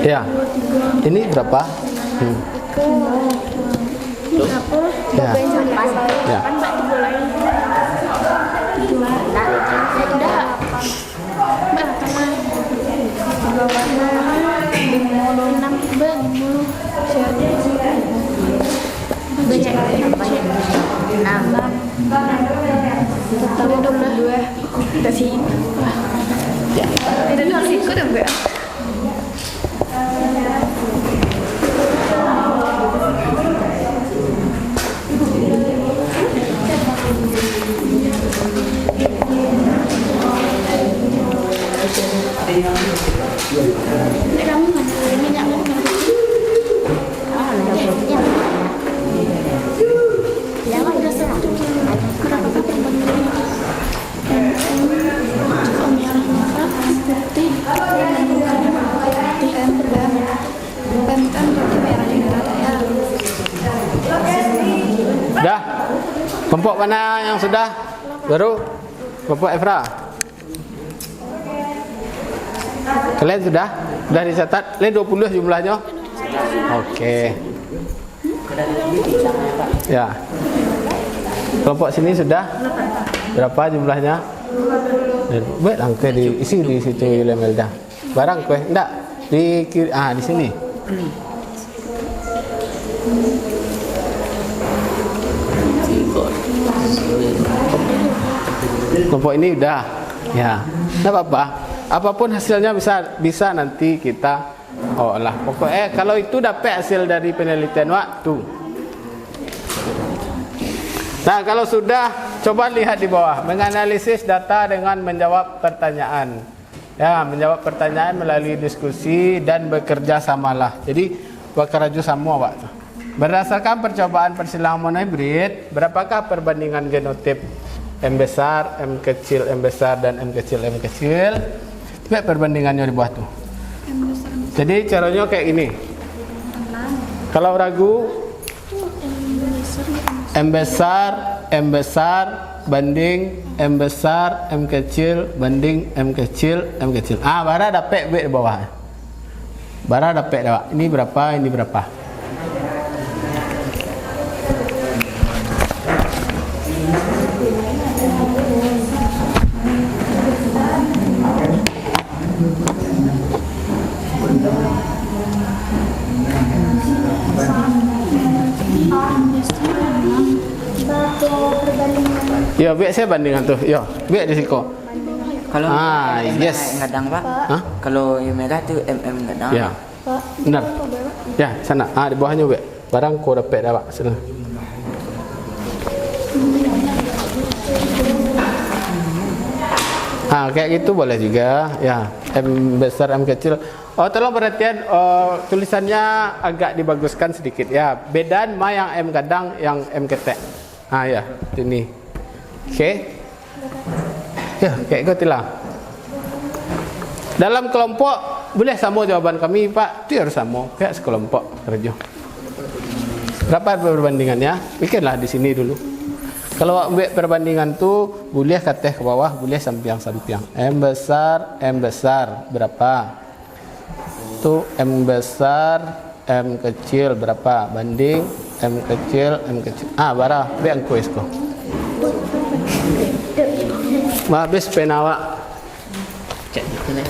Ya. Ini berapa? Ya. Ya. Dah. Kelompok mana yang sudah? Baru kelompok Efra. Kalian sudah? Sudah dicatat? Lihat 20 jumlahnya. Oke. Ya. Kelompok sini sudah berapa jumlahnya? Baik, angka diisi di situ Lemelda. Barang kue, enggak di kiri, di sini. Kelompok ini udah, ya, enggak apa-apa. Apapun hasilnya bisa nanti kita olah. Pokoknya kalau itu dapat hasil dari penelitian waktu. Nah, kalau sudah, coba lihat di bawah, menganalisis data dengan menjawab pertanyaan. Ya, menjawab pertanyaan melalui diskusi dan bekerja samalah. Jadi, bekerja sama waktu. Berdasarkan percobaan persilangan monohibrid, berapakah perbandingan genotip M besar, M kecil, M besar, dan M kecil, M kecil? Lihat perbandingannya di bawah tuh. Jadi caranya kayak gini. Kalau ragu, M besar banding M besar, M kecil banding M kecil, M kecil. Bara dapat B di bawah. Bara dapat dapat. Ini berapa, ini berapa. Ya, biar saya bandingkan tuh. Ya, biar di siko.
Kalau
yes.
Ngadang Pak.
Hah?
Kalau yang merah tuh MM ngadang.
Ya. Benar. Ya, sana. Di bawahnya biar. Barang kau dapat dah Pak. Sana. Kayak gitu boleh juga. Ya, M besar, M kecil. Tolong perhatian, tulisannya agak dibaguskan sedikit ya. Bedaan ma yang M gadang, yang M ketek. Ya, ini. Oke. Ya, kayak gitu lah. Dalam kelompok boleh sama jawaban kami, Pak. Itu harus sama. Kayak sekelompok kerja. Berapa perbandingannya? Bikinlah di sini dulu. Kalau ambil perbandingan tuh boleh kateh ke bawah, boleh sampiang-sampiang. M besar berapa? Tuh M besar, M kecil berapa? Banding M kecil. Bara, biar kuis kok. Habis penawa.
Cek gitu nih.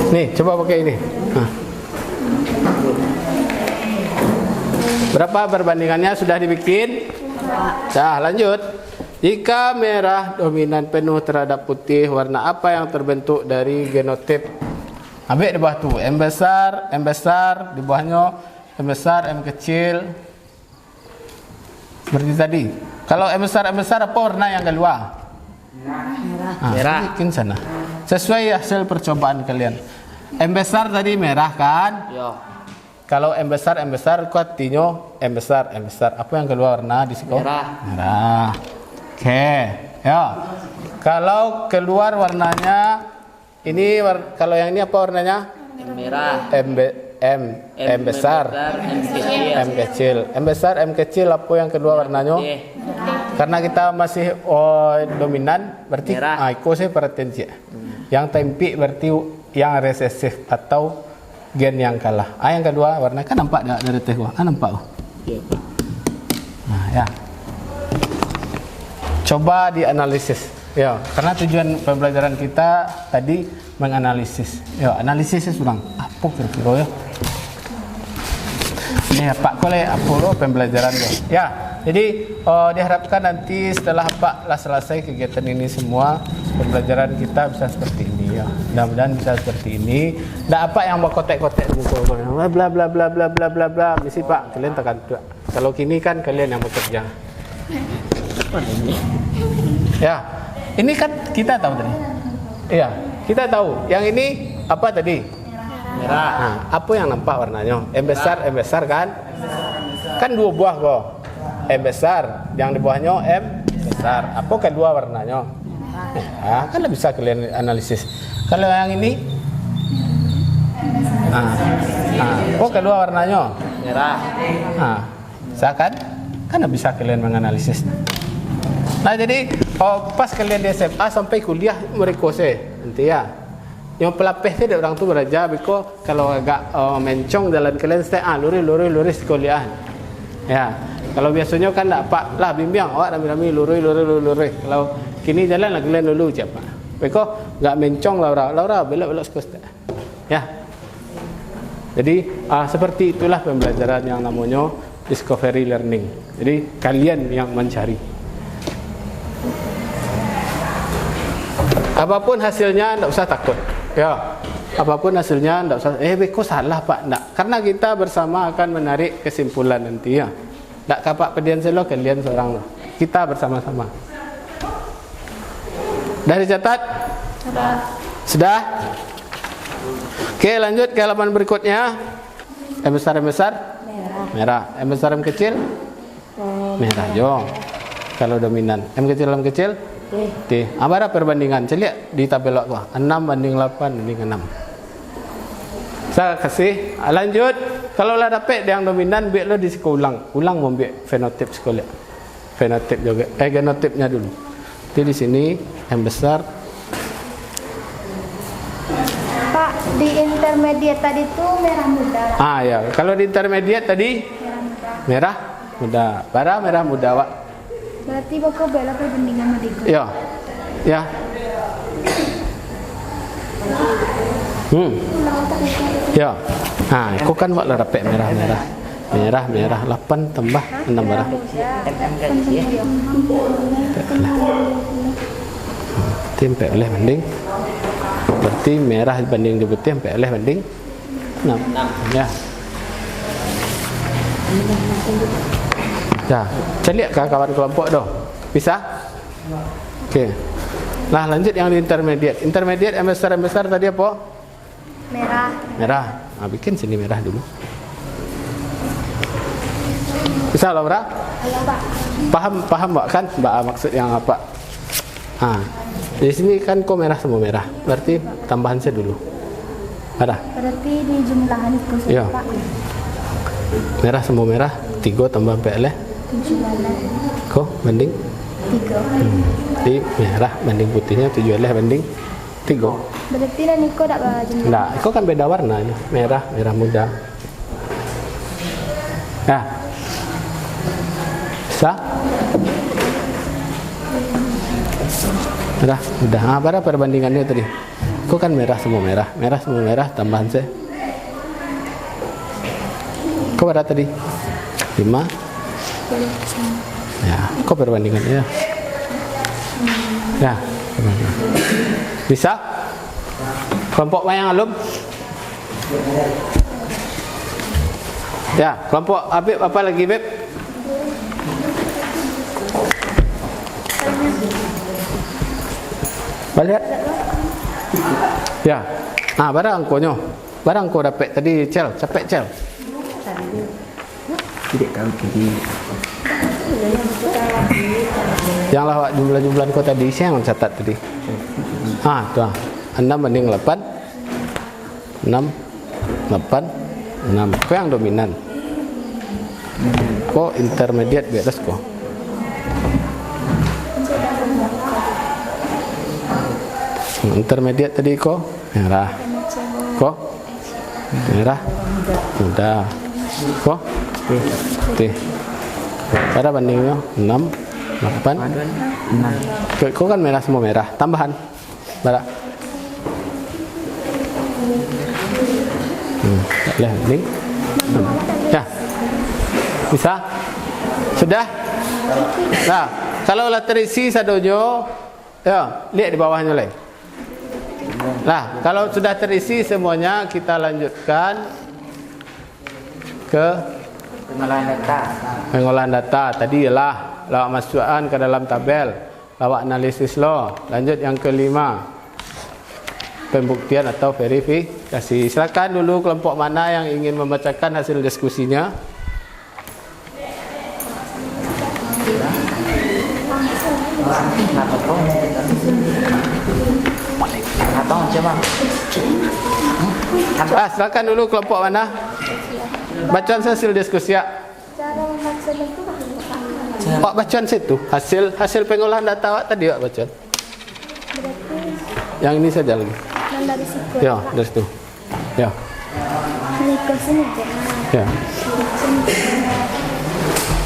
Nih, coba pakai ini. Berapa perbandingannya sudah dibikin? Lanjut. Jika merah dominan penuh terhadap putih, warna apa yang terbentuk dari genotip? Ambil di bawah tuh, M besar, di bawahnya M besar, M kecil. Seperti tadi. Kalau M besar apa warna yang keluar? Merah. Bikin sana. Sesuai hasil percobaan kalian. M besar tadi merah kan?
Yo.
Kalau M besar kuatinya M besar. Apa yang keluar warna di sini? Merah. Oke, ya. Kalau keluar warnanya ini kalau yang ini apa warnanya?
Merah.
M besar. M kecil. M besar, M kecil apa yang keluar warnanya? Karena kita masih dominan berarti itu saya perhatian sih. Yang tempi berarti yang resesif atau gen yang kalah. Yang kedua warna kan nampak dari teh gua. Nampak. Ya. Coba dianalisis. Ya, karena tujuan pembelajaran kita tadi menganalisis. Ya, analisis surang. Apa kira-kira ya? Ini Pak Kole apa pembelajaran ya. Jadi diharapkan nanti setelah Pak selesai kegiatan ini semua pembelajaran kita bisa seperti ini ya. Mudah-mudahan bisa seperti ini. Nggak apa yang mau kotek-kotek bla bla bla bla bla bla bla bla. Mesti Pak kalian tekan. Kalau kini kan kalian yang bekerja. Ya, ini kan kita tahu tadi. Iya, kita tahu. Yang ini apa tadi? Merah. Apa yang nampak warnanya? M besar kan? Kan dua buah kok. M besar, yang di bawahnya M besar. Apa kedua warnanya? Kan bisa kalian analisis. Kalau yang ini, apa kedua warnanya?
Merah.
Bisa kan? kan bisa kalian menganalisis. Nah jadi pas kalian di SMA sampai kuliah mereka nanti ya. Yang pelapis tu orang tu beraja biko kalau agak mencong jalan kalian luri kuliah. Ya. Kalau biasanya kan tak pak lah bimbang awak rami-rami luri. Kalau kini jalan lah kalian dulu siapa. Biko enggak mencong Laura belok sekolah. Ya. Jadi seperti itulah pembelajaran yang namanya discovery learning. Jadi kalian yang mencari. Apapun hasilnya tidak usah takut. Ya, apapun hasilnya tidak usah. Beko salah pak, tidak. Karena kita bersama akan menarik kesimpulan nanti ya. Tidak kapak pedian selo kalian seorang. Kita bersama-sama. Dah dicatat? Sudah? Oke, lanjut ke halaman berikutnya. M besar merah. M besar M kecil merah. Jo. Kalau dominan. M kecil T. Apa perbandingan? Lihat di tabel aku. 6:8:6. Saya kasih. Lanjut. Kalau lah dapat yang dominan, biar lo ulang mau biar fenotip sekolah. Fenotip juga. Genotipnya dulu. Jadi di sini M besar.
Pak, di intermediate tadi tuh merah muda.
Ya. Kalau di intermediate tadi merah muda. Bara merah muda, Wak.
Berarti bakal bela perbandingan medico.
Ya. Ya. Aku kan buat rapek merah. Merah 8 tambah 6 merah. Tempel oleh banding. Berarti merah banding di putih tempel oleh banding 6. Ya. Ya, cari ke kawan kelompok doh. Bisa? Okey. Nah, lanjut yang di intermediate. Intermediate M besar tadi apa? Merah. Bikin sini merah dulu. Bisa Laura? Paham Mbak kan? Mbak maksud yang apa? Di sini kan kok merah semua merah. Berarti tambahan saya dulu. Ada?
Berarti di jumlahan itu
ya. Pak. Merah semua merah. 3 tambah 4 kok banding 3. Jadi merah banding putihnya 7 banding 3.
Berarti Niko tak jumlah.
Enggak, itu kan beda warna ini. Merah muda. Ya. Bisa? Merah muda. Berapa perbandingannya tadi? Itu kan merah semua merah tambahan saya. Kok berapa tadi? 5. Ya, kok perbandingannya? Ya, bisa? Kelompok yang alum? Ya, kelompok Habib apa lagi, Beb? Balik. Ya. Barang angkonya. Barang kau dapat tadi capek Cel. Tidak tahu tadi. Yang lawak jumlah kau tadi siapa yang catat tadi? Tuh. 6:8. 6. Kau yang dominan. Kau intermediate di atas kau. Intermediate tadi kau merah. Kau merah muda. Kau putih. Pada bandingnya 6, 8, 6. Kau kan merah semua merah. Tambahan. Berapa? Boleh banding. Ya. Bisa? Sudah? Nah, kalau lah terisi sadojo, ya, lihat di bawahnya lagi. Nah, kalau sudah terisi semuanya, kita lanjutkan ke pengolahan data. Tadi ialah lawak masukkan ke dalam tabel, lawak analisis lo. Lanjut yang kelima, pembuktian atau verifikasi. Silakan dulu kelompok mana yang ingin membacakan hasil diskusinya. Silakan dulu kelompok mana? Bacaan hasil diskusi ya.
Cara melaksanakan itu
Pak bacaan situ hasil pengolahan data Wak tadi Wak bacaan. Yang ini saja lagi.
Dan dari situ.
Ya, dari situ. Ya.
Nikah sini jangan.
Ya.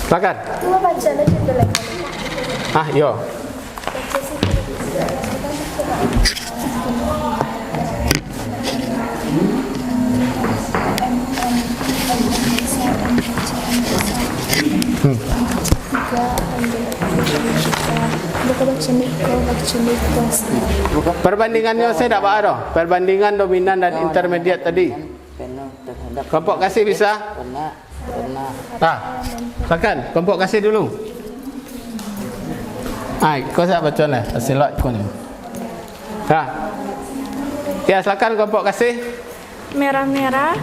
Silakan.
Cuma baca aja dulu.
Ah, yo. Perbandingannya saya tak ada. Perbandingan dominan dan intermediate tadi.
Penuh terhadap
Kelompok kasih bisa?
warna
Silakan, kelompok kasih dulu. Kau saya baca lah hasil lot kau ni. Ya, silakan kelompok kasih.
Merah-merah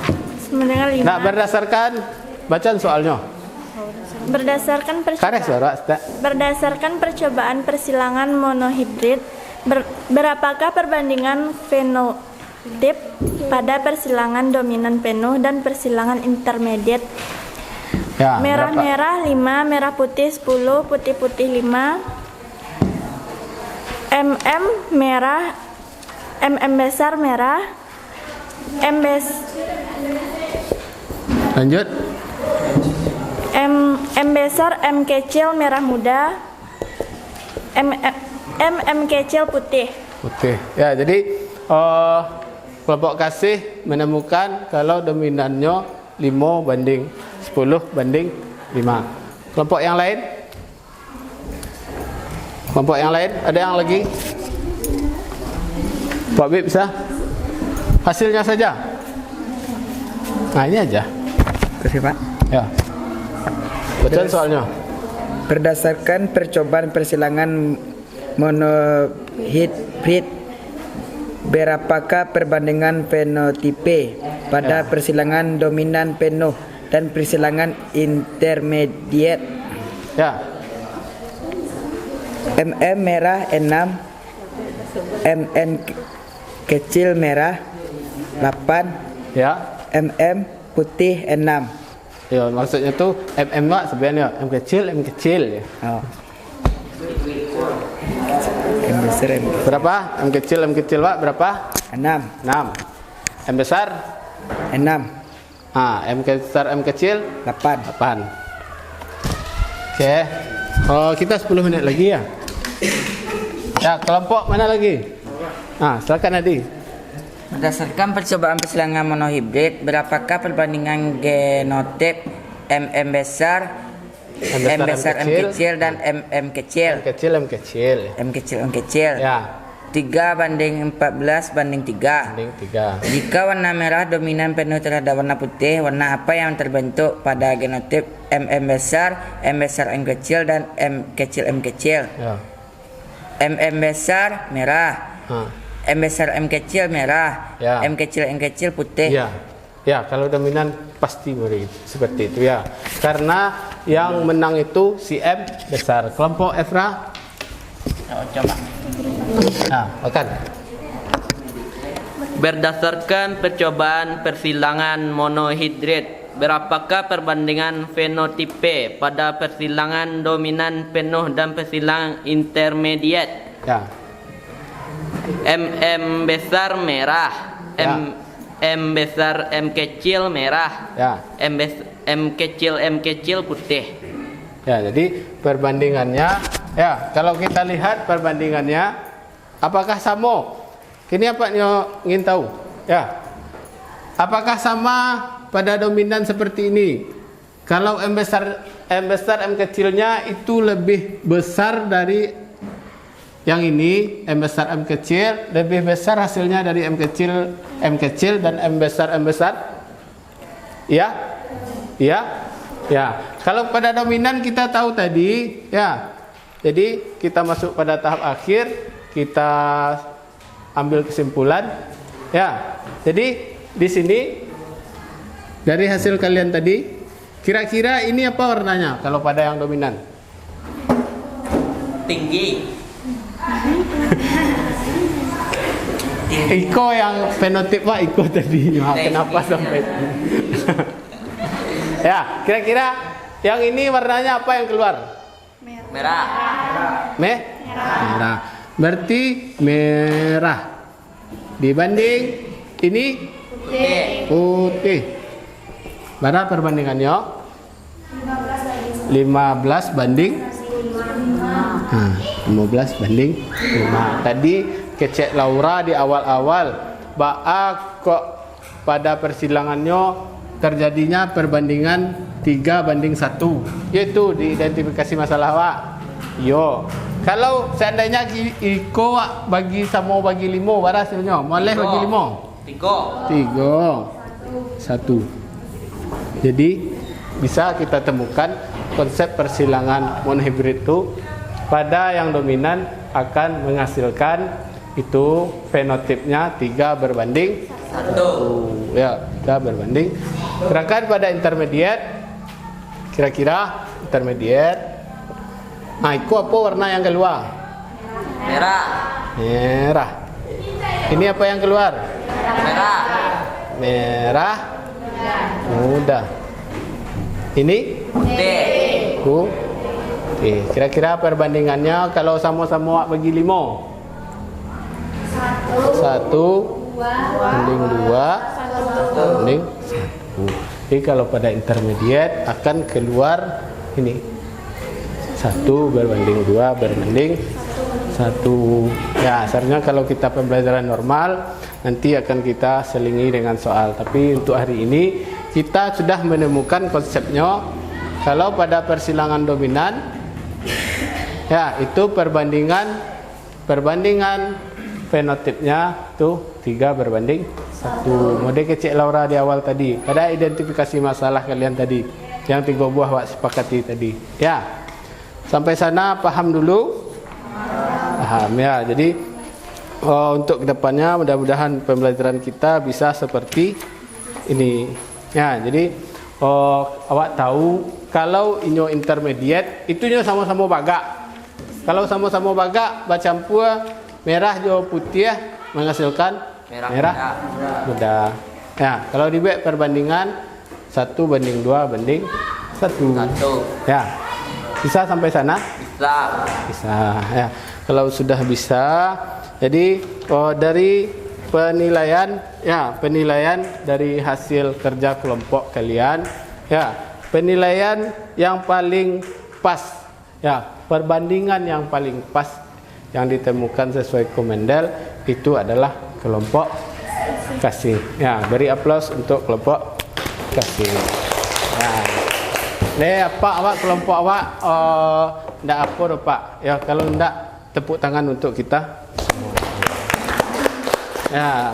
sama dengan 5.
Nak berdasarkan bacaan soalnya.
Berdasarkan percobaan persilangan monohibrid, berapakah perbandingan fenotip pada persilangan dominan penuh dan persilangan intermediate?
Ya,
Merah-merah 5, merah putih 10, putih-putih 5. Merah, besar merah,
lanjut.
M besar, M kecil merah muda, M kecil putih.
Oke. Ya, jadi kelompok kasih menemukan kalau dominannya 5:10 banding 5. Kelompok yang lain? Kelompok yang lain? Ada yang lagi? Pak Bib bisa? Hasilnya saja. Nah, ini aja.
Kasih Pak.
Ya. Baca soalnya.
Berdasarkan percobaan persilangan monohibrid, berapakah perbandingan fenotipe pada persilangan dominan penuh dan persilangan intermediate?
Ya.
MM merah 6, MN kecil merah 8,
Ya.
MM putih 6.
Ya, maksudnya tu MM Wak sebenarnya M kecil ya.
Oh. M besar M
Berapa? M kecil Wak berapa?
6.
6. M besar?
6.
M besar M kecil
8.
8. Oke. Oh, kita 10 minit lagi ya. Ya, kelompok mana lagi? Silakan Adi.
Berdasarkan percobaan persilangan monohibrid, berapakah perbandingan genotip MM besar, M besar M kecil dan MM kecil?
M kecil.
M kecil.
Ya.
3 banding 14 banding 3.
Banding 3.
Jika warna merah dominan penuh terhadap warna putih, warna apa yang terbentuk pada genotip MM besar M kecil dan M kecil?
Ya.
MM besar merah. M besar M kecil merah,
Ya.
M kecil putih.
Ya. Ya, kalau dominan pasti seperti itu ya. Karena yang menang itu si M besar. Kelompok Efra?
Coba.
Makan.
Berdasarkan percobaan persilangan monohibrid, berapakah perbandingan fenotipe pada persilangan dominan penuh dan persilangan intermediate?
Ya.
MM besar merah,
Ya.
M besar M kecil merah,
Ya.
M kecil putih.
Ya, jadi perbandingannya ya, kalau kita lihat perbandingannya apakah sama? Ini apa ingin tahu? Ya. Apakah sama pada dominan seperti ini? Kalau M besar M kecilnya itu lebih besar dari yang ini, M besar M kecil lebih besar hasilnya dari M kecil dan M besar? Ya? Ya? Ya. Kalau pada dominan kita tahu tadi, ya. Jadi kita masuk pada tahap akhir, kita ambil kesimpulan. Ya. Jadi di sini dari hasil kalian tadi, kira-kira ini apa warnanya kalau pada yang dominan?
Tinggi.
Iko yang fenotip Pak Iko tadi. Kenapa sampai ya, kira-kira yang ini warnanya apa yang keluar?
Merah.
Merah. Berarti merah. Dibanding ini putih. Berapa perbandingannya? 15 banding 15 banding 5. Tadi kecek Laura di awal-awal kok pada persilangannya terjadinya perbandingan 3 banding 1, yaitu diidentifikasi masalah Wak. Yo, kalau seandainya iko Wak bagi 5 berapa hasilnya? Boleh bagi 5? 3 1. Jadi bisa kita temukan konsep persilangan monohibrid itu pada yang dominan akan menghasilkan itu fenotipnya 3 berbanding 1. Ya, 3 berbanding. Sedangkan pada intermediate, kira-kira intermediate, nah itu apa warna yang keluar? Merah. Ini apa yang keluar? Merah muda. Ini putih. Kira-kira perbandingannya kalau sama-sama bagi 5, 1 banding 2 banding 1. Jadi kalau pada intermediate akan keluar ini 1 berbanding 2 berbanding 1. Ya, seharusnya kalau kita pembelajaran normal nanti akan kita selingi dengan soal. Tapi untuk hari ini kita sudah menemukan konsepnya. Kalau pada persilangan dominan, ya itu perbandingan fenotipnya tuh 3 berbanding 1. Mode kecek Laura di awal tadi pada identifikasi masalah kalian tadi yang 3 buah Wak sepakati tadi. Ya, sampai sana paham dulu? Paham ya. Jadi untuk kedepannya mudah-mudahan pembelajaran kita bisa seperti ini. Ya, jadi awak tahu kalau inyo intermediate itunya sama-sama baga. Kalau sama-sama baga bercampur merah jo putih menghasilkan merah muda. Ya, kalau dibuat perbandingan 1 banding 2 banding 1. Ya. Bisa sampai sana? Bisa. Ya. Kalau sudah bisa, jadi dari penilaian dari hasil kerja kelompok kalian, ya, penilaian yang paling pas, ya, perbandingan yang paling pas yang ditemukan sesuai Komendel itu adalah kelompok kasih. Ya, beri aplaus untuk kelompok kasih. Ya. Pak awak kelompok awak ndak apa doh Pak. Ya, kalau ndak tepuk tangan untuk kita. Ya.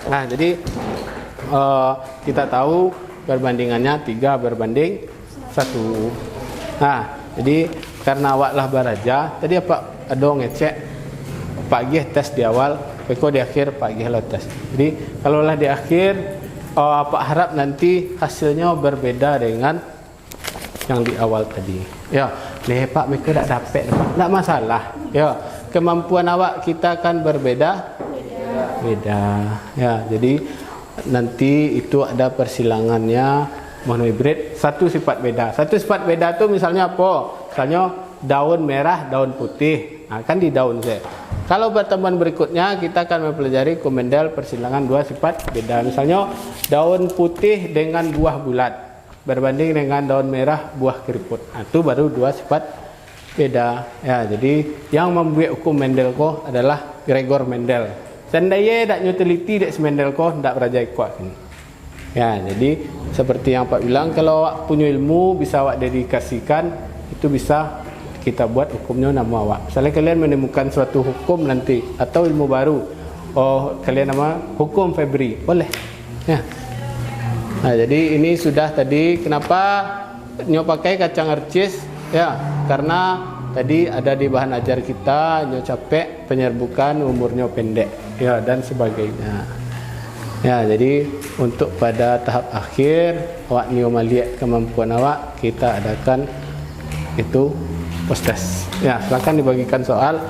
Nah, jadi kita tahu perbandingannya 3 berbanding 1. Nah, jadi karena awak lah baraja, tadi apa ada ngecek Pak Gih tes di awal, Peko di akhir Pak Gih lo tes. Jadi kalau lah di akhir Pak harap nanti hasilnya berbeda dengan yang di awal tadi. Ya, nih Pak Peko tak dapat, tak masalah. Ya, kemampuan awak kita kan berbeda. Ya, jadi nanti itu ada persilangannya monohibrid, satu sifat beda. Satu sifat beda tuh misalnya apa? Misalnya daun merah, daun putih. Nah, kan di daun saya. Kalau pertemuan berikutnya kita akan mempelajari Komendel persilangan 2 sifat beda. Misalnya daun putih dengan buah bulat berbanding dengan daun merah buah keriput. Nah, itu baru 2 sifat beda. Ya, jadi yang membuat hukum Mendel ko adalah Gregor Mendel. Seandainya tak nyutiliti dek semendel ko ndak beraja kuat ini. Ya, jadi seperti yang Pak bilang, kalau awak punya ilmu bisa awak dedikasikan, itu bisa kita buat hukumnya nama awak. Misalnya kalian menemukan suatu hukum nanti atau ilmu baru, kalian nama hukum Febri, boleh. Ya. Nah, jadi ini sudah tadi. Kenapa nyo pakai kacang arcis? Ya, karena tadi ada di bahan ajar kita nyo capek penyerbukan umurnya pendek, ya, dan sebagainya. Ya, jadi untuk pada tahap akhir awak nio melihat kemampuan awak, kita adakan itu post-test. Ya, silakan dibagikan soal.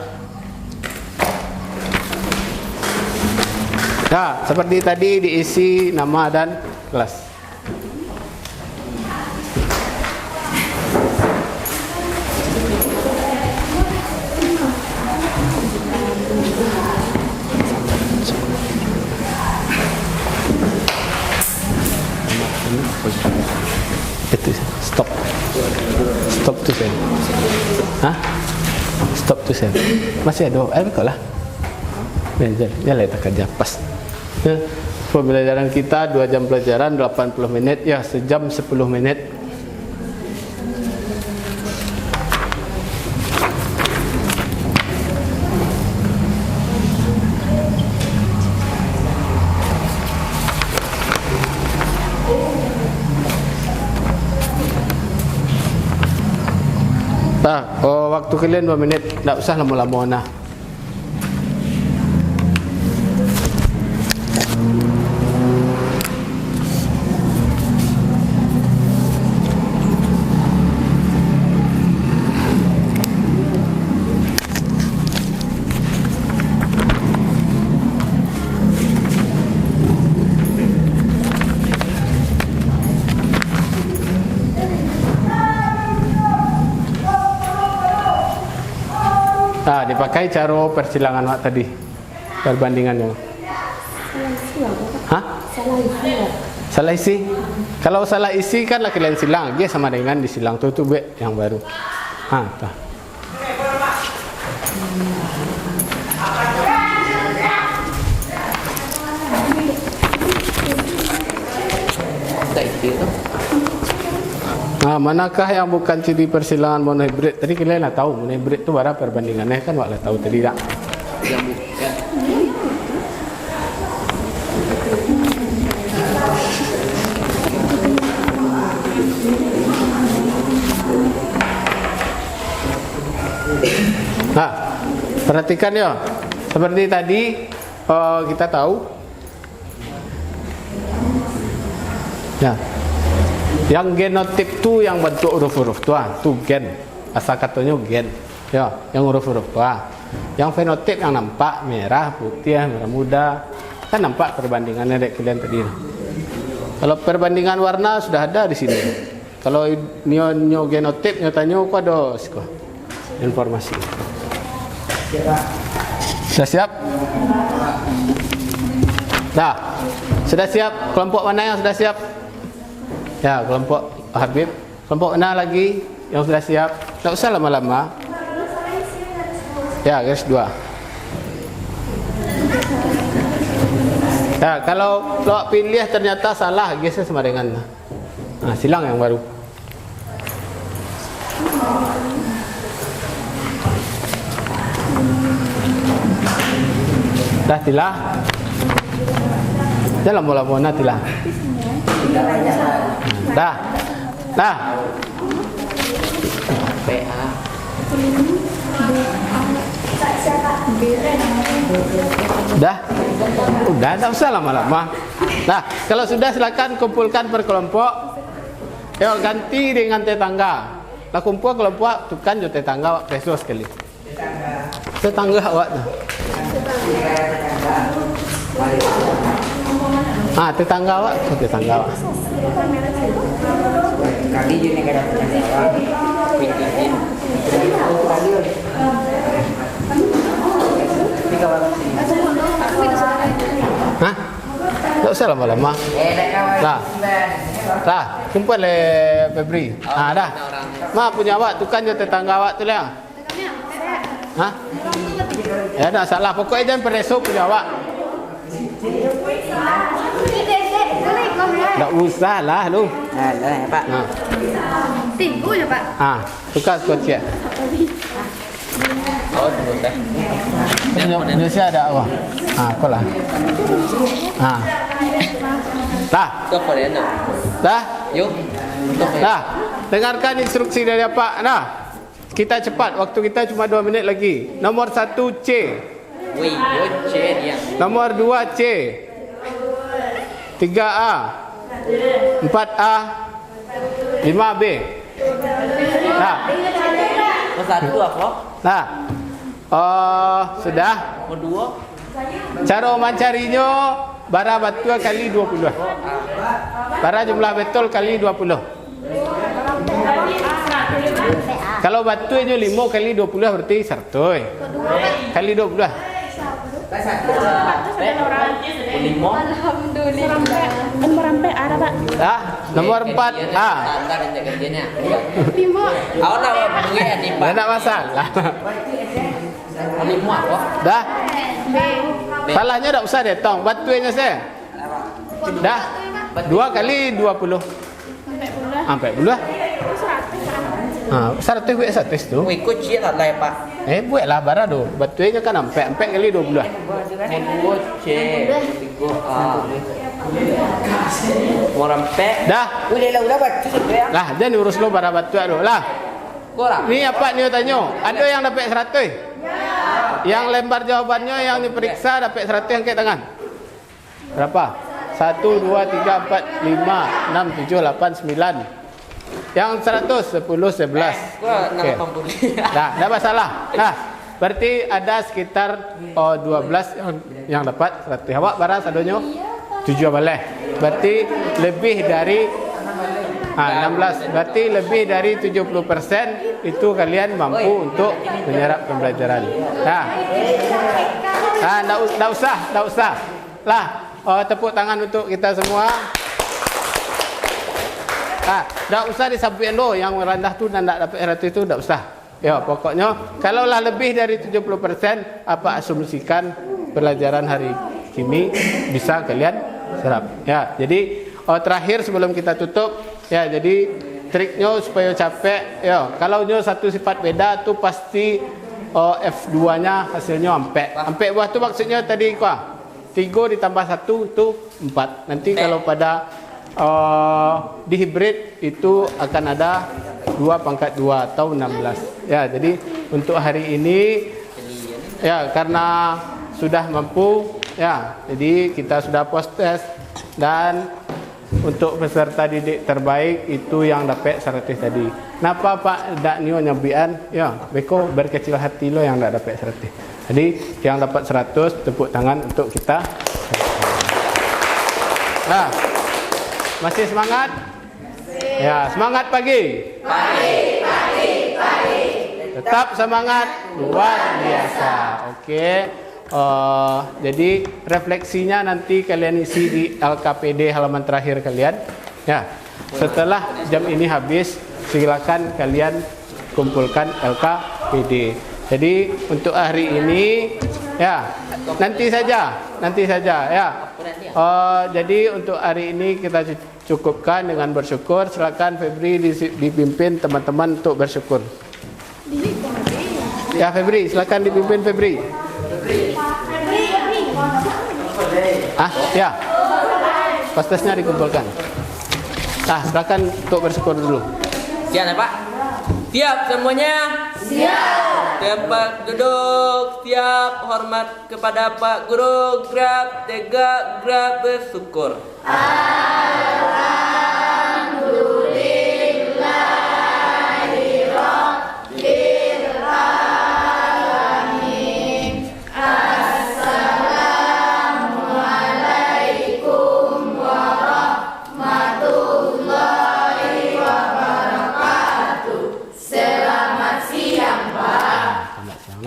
Ya, seperti tadi diisi nama dan kelas. Itu stop. Stop to send. Hah? Stop to send. Masih ada. Kau lah. Jalan kita kerja pas. Pembelajaran kita 2 jam pelajaran 80 menit. Ya, sejam 10 menit. Waktu kalian 2 menit, tak usah lama-lama nah. Dipakai cara persilangan wak tadi perbandingannya. Hah? Salah isi. Kalau salah isi kan lah kalian silang, dia sama dengan disilang tuh be yang baru. Tuh. Manakah yang bukan ciri persilangan monohibrid? Tadi kalian lah tahu monohibrid itu berapa perbandingannya kan wak lah tahu tadi tak?
Yang bukan.
Nah, perhatikan ya. Seperti tadi kita tahu. Ya. Yang genotip tu yang bentuk huruf-huruf tu gen. Asal katanya gen. Ya, yang huruf-huruf tu. Yang fenotip yang nampak merah, putih, merah muda. Kan nampak perbandingannya dek kalian tadi. Kalau perbandingan warna sudah ada di sini. Kalau nyo genotip nyo tanya kok ada informasi. Sudah siap? Dah. Sudah siap? Kelompok mana yang sudah siap? Ya, kelompok Habib. Kelompok mana lagi yang sudah siap? Tak usah lama-lama. Ya, garis 2. Ya, kalau pilih ternyata salah, geser sama dengan silang yang baru. Dah tilah. Jangan lama-lama tilah. Dah.
PA.
Udah, tak usah lama-lama. Nah, kalau sudah silakan kumpulkan per kelompok. Yuk ganti dengan tetangga. Lah kumpul kelompok tukan jo tetangga wak preso sekali. Tetangga awak tu. Tetangga awak, tetangga awak.
Kali je negara
Tak usah lama-lama. Dah, kumpul le Febri. Dah. Punya awak tukan je tetangga awak tu lah. Ya tak salah, pokoknya jangan peresok punya awak. Tak usah lah lu.
Dah Pak.
Tinggu ya Pak.
Tukar skotch ya.
Oh, sudah.
Indonesia ada apa? Kau lah. Dah.
Kau Korea tu.
Dah.
Yuk.
Dah. Dengarkan instruksi dari Pak. Nah. Kita cepat, waktu kita cuma 2 menit lagi. Nomor 1 C.
Wih, C dia.
Nomor 2 C. 3A. 4A. 5B. Nah.
Nomor 1 apa?
Nah. Sudah.
Nomor 2.
Cara mencarinya bara betul kali 20. Bara jumlah betul kali 20. Kalau batunya 5 kali 20 berarti 100. Kali 20.
Alhamdulillah. Merampe ada Pak.
Nomor 4 A.
Standar yang kerjanya.
Lima.
Awak nak bunyi di
Tidak ada masalah.
lima kok.
Dah. Salahnya tak usah detong. Batunya saya. Dah. 2 kali 20. Sampai puluh. 100 buat 100 tu.
Ikut cie tak lain pak.
Buatlah barang tu. Batunya kan 4 kali 20.
Ikut cie. Ikut orang pek.
Dah.
Udah batu ya.
Lah, jangan urus lo barang batu tu. Lah.
Kurang.
Ni apa ni tanya? Ada yang dapat 100? Yang lembar jawabannya yang diperiksa dapat 100 angkat tangan. Berapa? 1 2 3 4 5 6 7 8 9. Yang 100 10 11. Okey. Dah, tak masalah. Nah, berarti ada sekitar 12 yang dapat 100. Awak barang sadonyo 7 balik. Berarti lebih dari 16. Berarti lebih dari 70% itu kalian mampu untuk menyerap pembelajaran. Nah. Tak usah. Lah, tepuk tangan untuk kita semua. Tak usah disampaikan lo yang rendah tu dan tak dapat 100 itu tak usah. Ya, pokoknya kalaulah lebih dari 70%, apa asumsikan pelajaran hari ini bisa kalian serap. Ya, jadi terakhir sebelum kita tutup, ya, jadi triknya supaya capek, ya, kalau nyo satu sifat beda tu pasti F2-nya hasilnya ampe. Ampe buah tu maksudnya tadi 3 ditambah 1 itu 4. Nanti kalau pada di hybrid itu akan ada 2/2 atau 16. Ya, jadi untuk hari ini ya karena sudah mampu, ya, jadi kita sudah post test dan untuk peserta didik terbaik itu yang dapat 100 tadi. Kenapa Pak dak nio nyabian? Ya, beko berkecil hati lo yang dak dapat 100. Jadi yang dapat 100 tepuk tangan untuk kita. Nah, masih semangat? Ya, semangat pagi. Pagi. Tetap semangat, luar biasa. Oke. Jadi refleksinya nanti kalian isi di LKPD halaman terakhir kalian. Ya. Setelah jam ini habis, silakan kalian kumpulkan LKPD. Jadi untuk hari ini ya, nanti saja ya. Jadi untuk hari ini kita cukupkan dengan bersyukur. Silakan Febri dipimpin teman-teman untuk bersyukur. Ya Febri, silakan dipimpin Febri. Ya. Pastesnya dikumpulkan. Silakan untuk bersyukur dulu.
Siap Pak? Siap semuanya? Siap. Tempat duduk, siap, hormat kepada Pak Guru, gerak, tegak, gerak, bersyukur.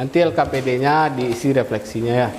Nanti LKPD-nya diisi refleksinya ya.